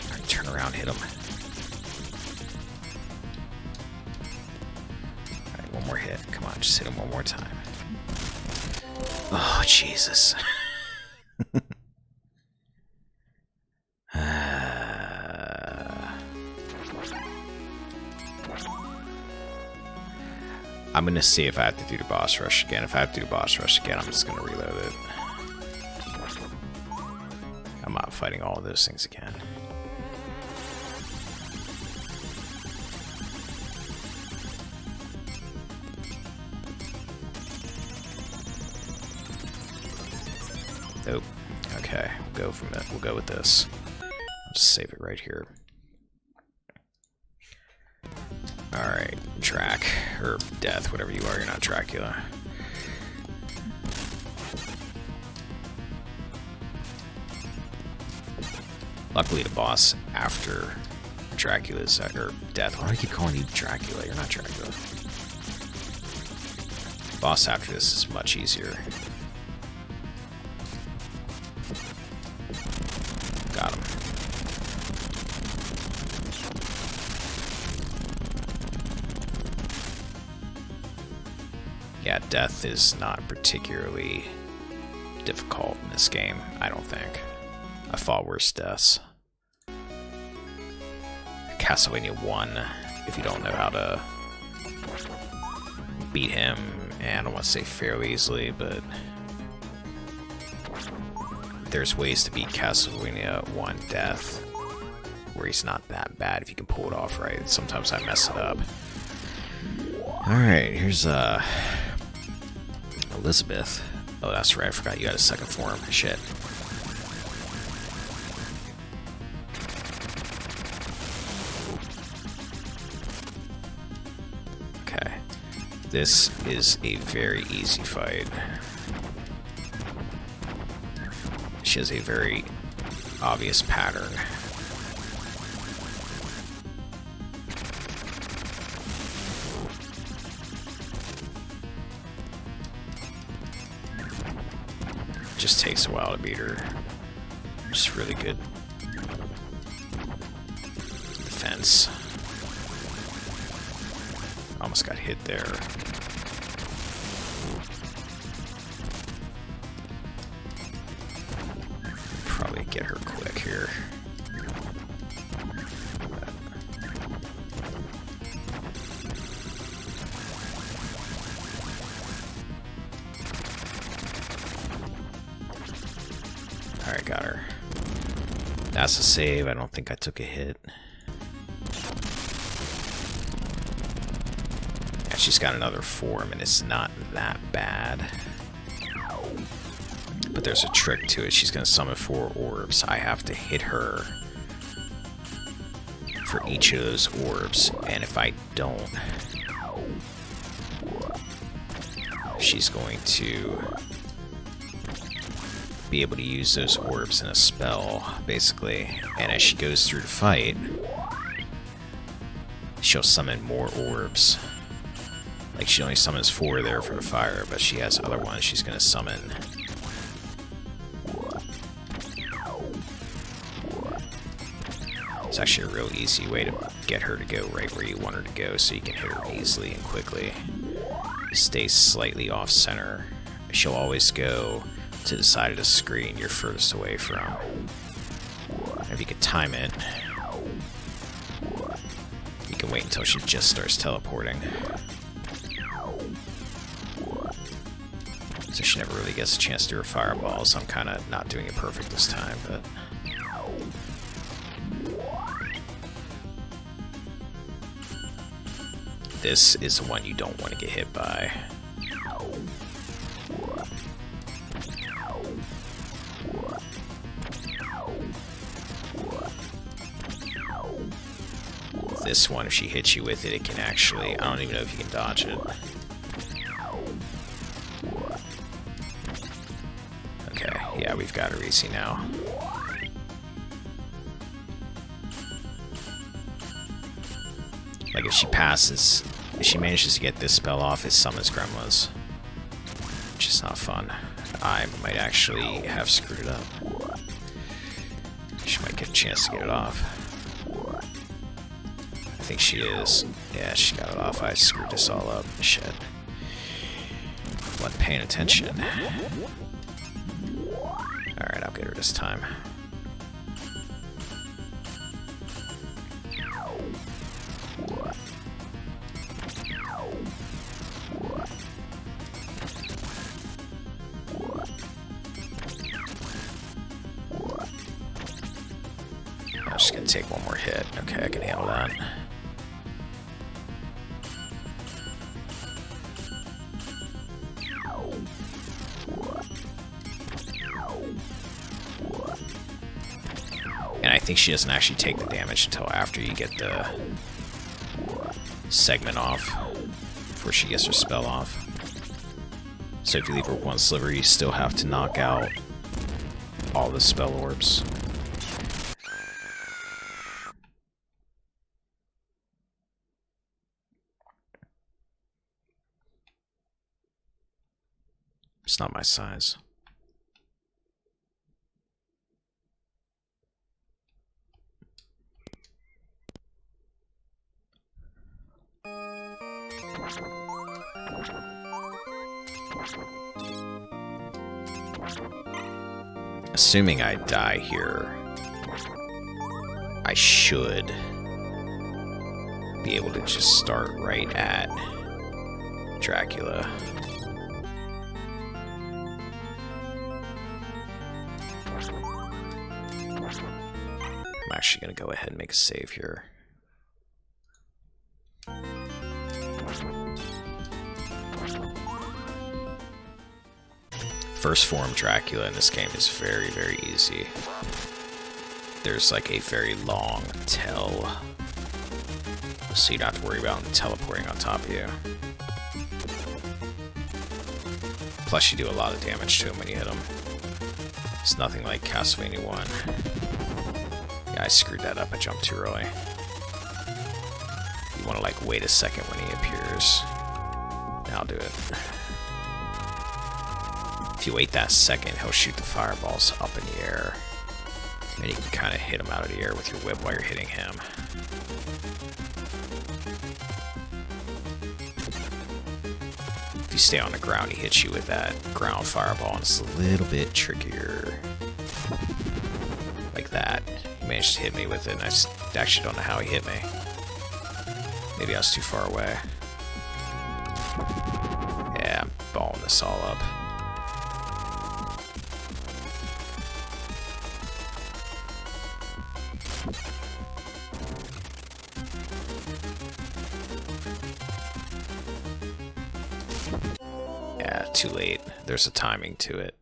Alright, turn around, hit him. Alright, one more hit. Come on, just hit him one more time. Oh, Jesus. I'm gonna see if I have to do the boss rush again. If I have to do the boss rush again, I'm just gonna reload it. I'm not fighting all of those things again. Nope. Okay, we'll go with this. I'll just save it right here. Alright, Drac, or Death, whatever you are, you're not Dracula. Luckily, the boss after Dracula's, or Death, why do I keep calling you Dracula? You're not Dracula. Boss after this is much easier. Got him. Yeah, Death is not particularly difficult in this game, I don't think. I fought worse deaths. Castlevania 1, if you don't know how to beat him, and I don't want to say fairly easily, but there's ways to beat Castlevania 1 Death where he's not that bad if you can pull it off right. Sometimes I mess it up. Alright, here's Elizabeth. Oh, that's right, I forgot you had a second form. Shit. Okay. This is a very easy fight. She has a very obvious pattern. Just takes a while to beat her. Just really good defense. Almost got hit there. Probably get her quick here. Alright, got her. That's a save. I don't think I took a hit. Yeah, she's got another form, and it's not that bad. But there's a trick to it. She's going to summon 4 orbs. I have to hit her for each of those orbs, and if I don't, she's going to be able to use those orbs in a spell, basically. And as she goes through the fight, she'll summon more orbs. Like, she only summons 4 there for the fire, but she has other ones she's going to summon. It's actually a real easy way to get her to go right where you want her to go, so you can hit her easily and quickly. Stay slightly off center. She'll always go to the side of the screen you're furthest away from. If you can time it, you can wait until she just starts teleporting. So she never really gets a chance to do her fireballs. I'm kind of not doing it perfect this time, but this is the one you don't want to get hit by. This one, if she hits you with it, it can actually... I don't even know if you can dodge it. Yeah, we've got her easy now. Like, if she passes, if she manages to get this spell off, it summons gremlins. Which is not fun. I might actually have screwed it up. She might get a chance to get it off. I think she is. Yeah, she got it off. I screwed this all up. Shit. Wasn't paying attention. Alright, I'll get her this time. I'm just gonna take one more hit. Okay, I can handle that. And I think she doesn't actually take the damage until after you get the segment off, before she gets her spell off. So if you leave her one sliver, you still have to knock out all the spell orbs. It's not my size. Assuming I die here, I should be able to just start right at Dracula. I'm actually going to go ahead and make a save here. First form Dracula in this game is very, very easy. There's like a very long tell, so you don't have to worry about him teleporting on top of you. Plus you do a lot of damage to him when you hit him. It's nothing like Castlevania 1. Yeah, I screwed that up. I jumped too early. You want to like wait a second when he appears. I'll do it. If you wait that second, he'll shoot the fireballs up in the air. And you can kind of hit him out of the air with your whip while you're hitting him. If you stay on the ground, he hits you with that ground fireball, and it's a little bit trickier. Like that. He managed to hit me with it, and I actually don't know how he hit me. Maybe I was too far away. Yeah, I'm balling this all up. Yeah, too late. There's a timing to it.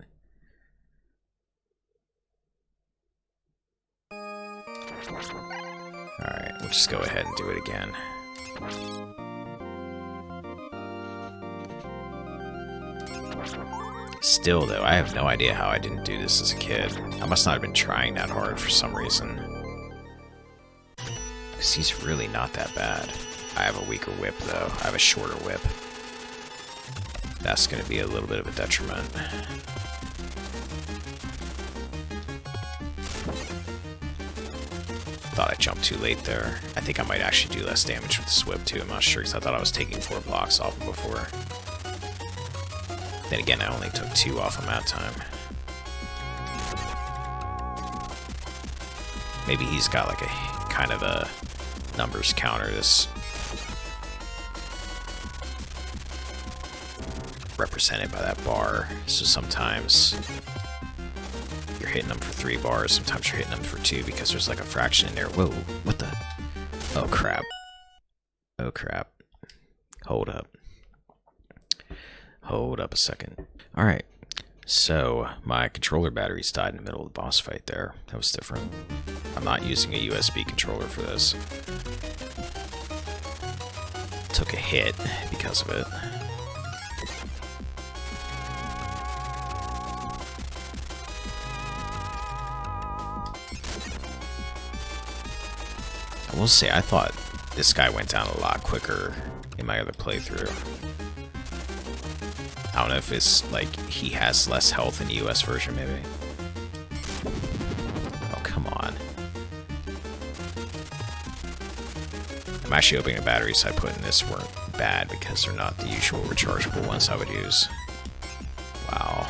Alright, we'll just go ahead and do it again. Still, though, I have no idea how I didn't do this as a kid. I must not have been trying that hard for some reason. Because he's really not that bad. I have a weaker whip, though. I have a shorter whip. That's going to be a little bit of a detriment. Thought I jumped too late there. I think I might actually do less damage with this whip, too. I'm not sure, because I thought I was taking 4 blocks off him before. Then again, I only took 2 off him that time. Maybe he's got like a kind of a numbers counter that's represented by that bar. So sometimes you're hitting them for 3 bars, sometimes you're hitting them for 2 because there's like a fraction in there. Whoa, what the? Oh crap. Oh crap. Hold up. Hold up a second. Alright, so my controller batteries died in the middle of the boss fight there. That was different. I'm not using a USB controller for this. Took a hit because of it. I will say, I thought this guy went down a lot quicker in my other playthrough. I don't know if it's like he has less health in the US version, maybe. Oh, come on. I'm actually hoping the batteries I put in this weren't bad because they're not the usual rechargeable ones I would use. Wow.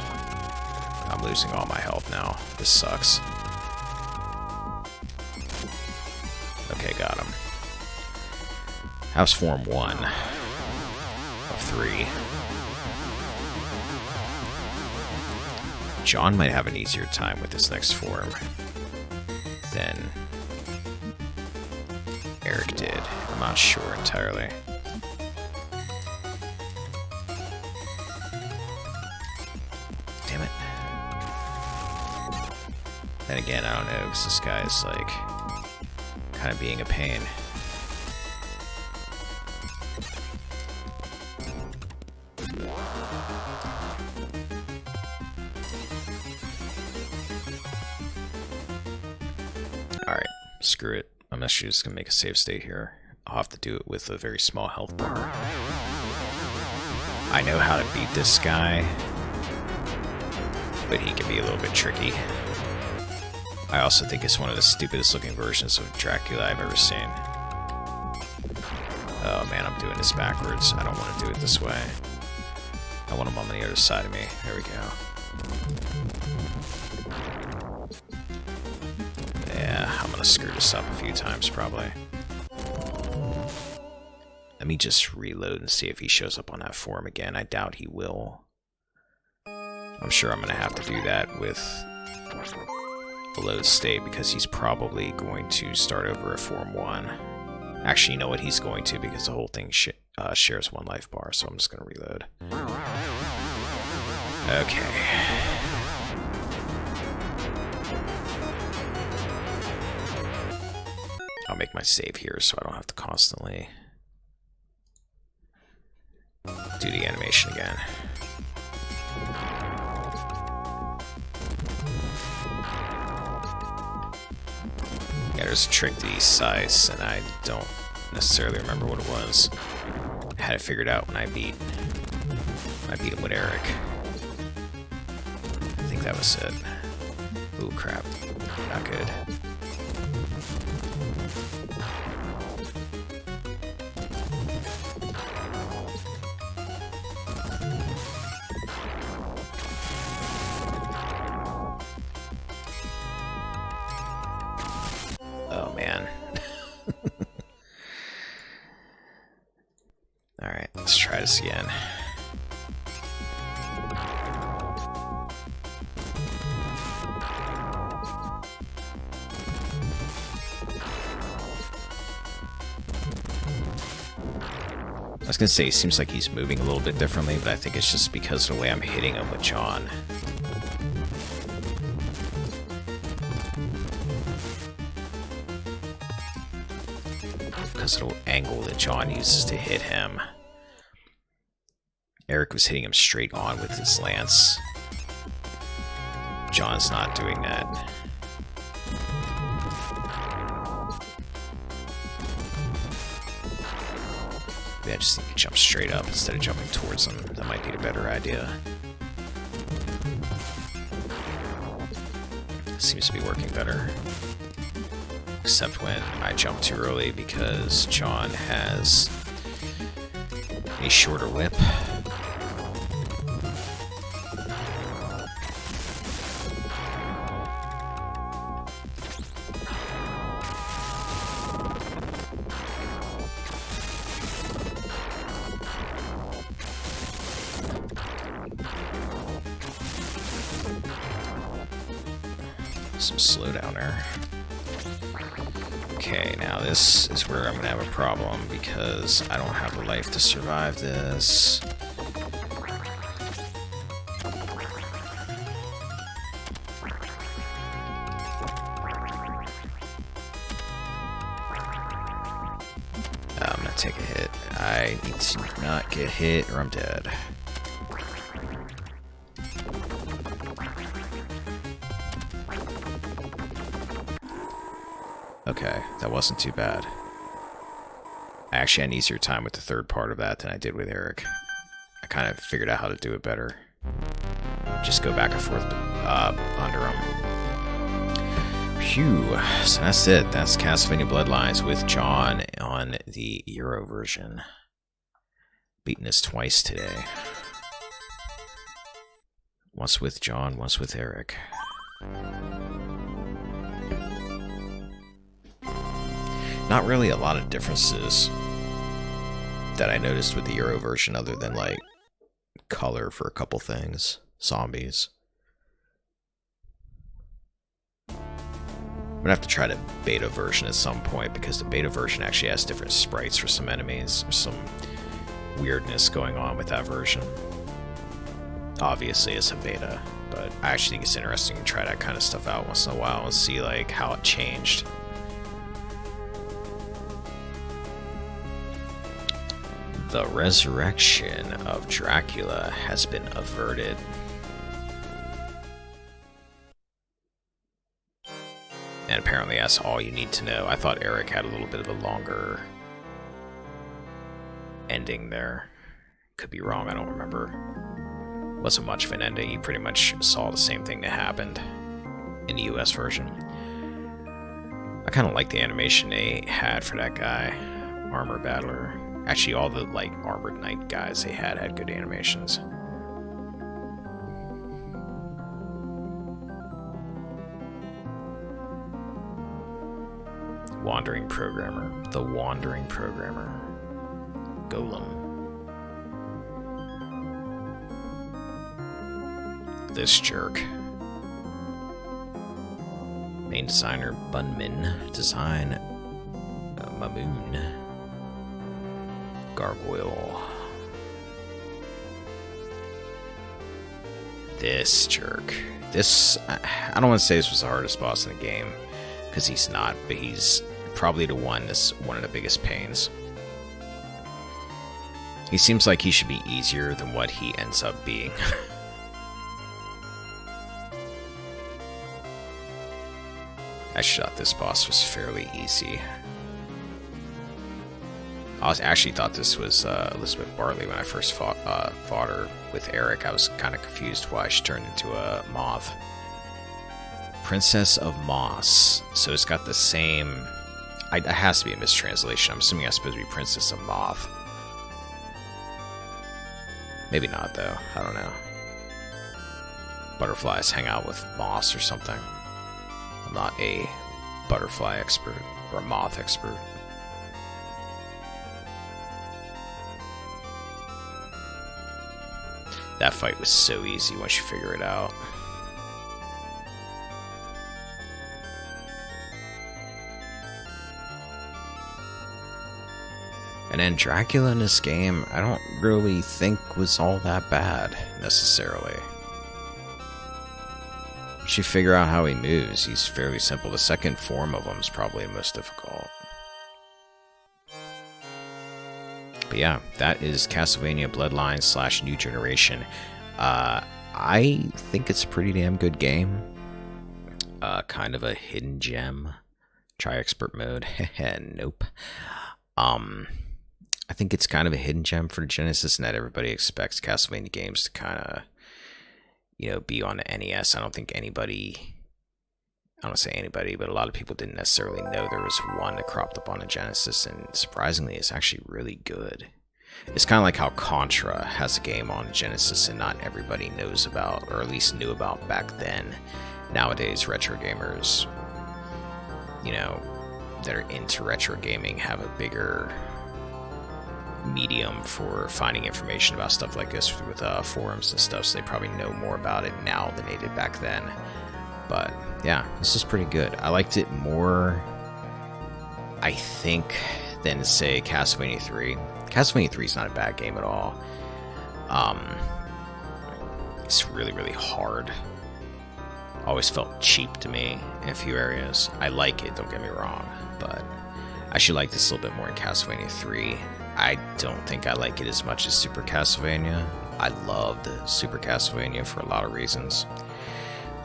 I'm losing all my health now. This sucks. Okay, got him. How's form 1 of 3? John might have an easier time with this next form than Eric did. I'm not sure entirely. Damn it. Then again, I don't know, because this guy is like kind of being a pain. Alright, screw it. I'm actually just going to make a save state here. I'll have to do it with a very small health bar. I know how to beat this guy, but he can be a little bit tricky. I also think it's one of the stupidest looking versions of Dracula I've ever seen. Oh man, I'm doing this backwards. I don't want to do it this way. I want him on the other side of me. There we go. Yeah, I'm gonna screw this up a few times probably. Let me just reload and see if he shows up on that form again. I doubt he will. I'm sure I'm gonna have to do that with the load state because he's probably going to start over at form 1. Actually, you know what? He's going to because the whole thing shares 1 life bar, so I'm just gonna reload. Okay. I'll make my save here so I don't have to constantly do the animation again. Yeah, there's a trick to these size, and I don't necessarily remember what it was. I had it figured out when I beat him with Eric. I think that was it. Ooh, crap. Not good. Oh, man. Alright, let's try this again. I was gonna say, it seems like he's moving a little bit differently, but I think it's just because of the way I'm hitting him with John. Because of the angle that John uses to hit him. Eric was hitting him straight on with his lance. John's not doing that. Maybe I just need to jump straight up instead of jumping towards him. That might be a better idea. Seems to be working better. Except when I jump too early because John has a shorter whip. Some slowdown there. Okay, now this is where I'm gonna have a problem because I don't have the life to survive this. I'm gonna take a hit. I need to not get hit or I'm dead. Okay, that wasn't too bad. I actually had an easier time with the third part of that than I did with Eric. I kind of figured out how to do it better. Just go back and forth under them. Phew. So that's it. That's Castlevania Bloodlines with John on the Euro version. Beaten us twice today. Once with John, once with Eric. Not really a lot of differences that I noticed with the Euro version other than, like, color for a couple things. Zombies. I'm gonna have to try the beta version at some point because the beta version actually has different sprites for some enemies. There's some weirdness going on with that version. Obviously it's a beta, but I actually think it's interesting to try that kind of stuff out once in a while and see like how it changed. The resurrection of Dracula has been averted. And apparently that's all you need to know. I thought Eric had a little bit of a longer ending there. Could be wrong, I don't remember. Wasn't much of an ending. You pretty much saw the same thing that happened in the US version. I kind of like the animation they had for that guy, Armor Battler. Actually, all the like Armored Knight guys they had good animations. Wandering Programmer. The Wandering Programmer. Golem. This jerk. Main designer Bunman. Design Mamoon. Gargoyle. This jerk. This, I don't want to say this was the hardest boss in the game, because he's not, but he's probably the one that's one of the biggest pains. He seems like he should be easier than what he ends up being. I thought this boss was fairly easy. I actually thought this was Elizabeth Bartley when I first fought her with Eric. I was kind of confused why she turned into a moth. Princess of Moss. So it's got the same... It has to be a mistranslation. I'm assuming it's supposed to be Princess of Moth. Maybe not, though. I don't know. Butterflies hang out with moss or something. I'm not a butterfly expert or a moth expert. That fight was so easy once you figure it out. And then Dracula in this game, I don't really think was all that bad, necessarily. Once you figure out how he moves, he's fairly simple. The second form of him is probably the most difficult. But yeah, that is Castlevania Bloodlines / New Generation. I think it's a pretty damn good game. Kind of a hidden gem. Try expert mode. Nope. I think it's kind of a hidden gem for the Genesis, and that everybody expects Castlevania games to kind of, you know, be on the NES. I don't think anybody, I don't want to say anybody, but a lot of people didn't necessarily know there was one that cropped up on the Genesis, and surprisingly, it's actually really good. It's kind of like how Contra has a game on Genesis and not everybody knows about, or at least knew about back then. Nowadays, retro gamers, you know, that are into retro gaming have a bigger medium for finding information about stuff like this with forums and stuff, so they probably know more about it now than they did back then. But yeah, this is pretty good. I liked it more, I think, than say Castlevania 3. Castlevania 3 is not a bad game at all. It's really, really hard. Always felt cheap to me in a few areas. I like it, don't get me wrong, but I should like this a little bit more in Castlevania 3. I don't think I like it as much as Super Castlevania. I loved Super Castlevania for a lot of reasons.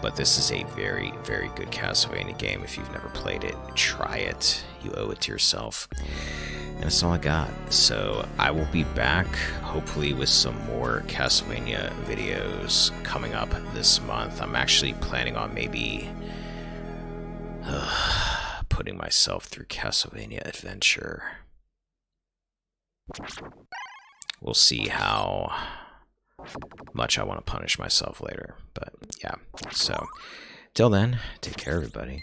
But this is a very, very good Castlevania game. If you've never played it, try it. You owe it to yourself. And that's all I got. So I will be back, hopefully with some more Castlevania videos coming up this month. I'm actually planning on maybe putting myself through Castlevania Adventure. We'll see how much I want to punish myself later. But yeah, so till then, take care, everybody.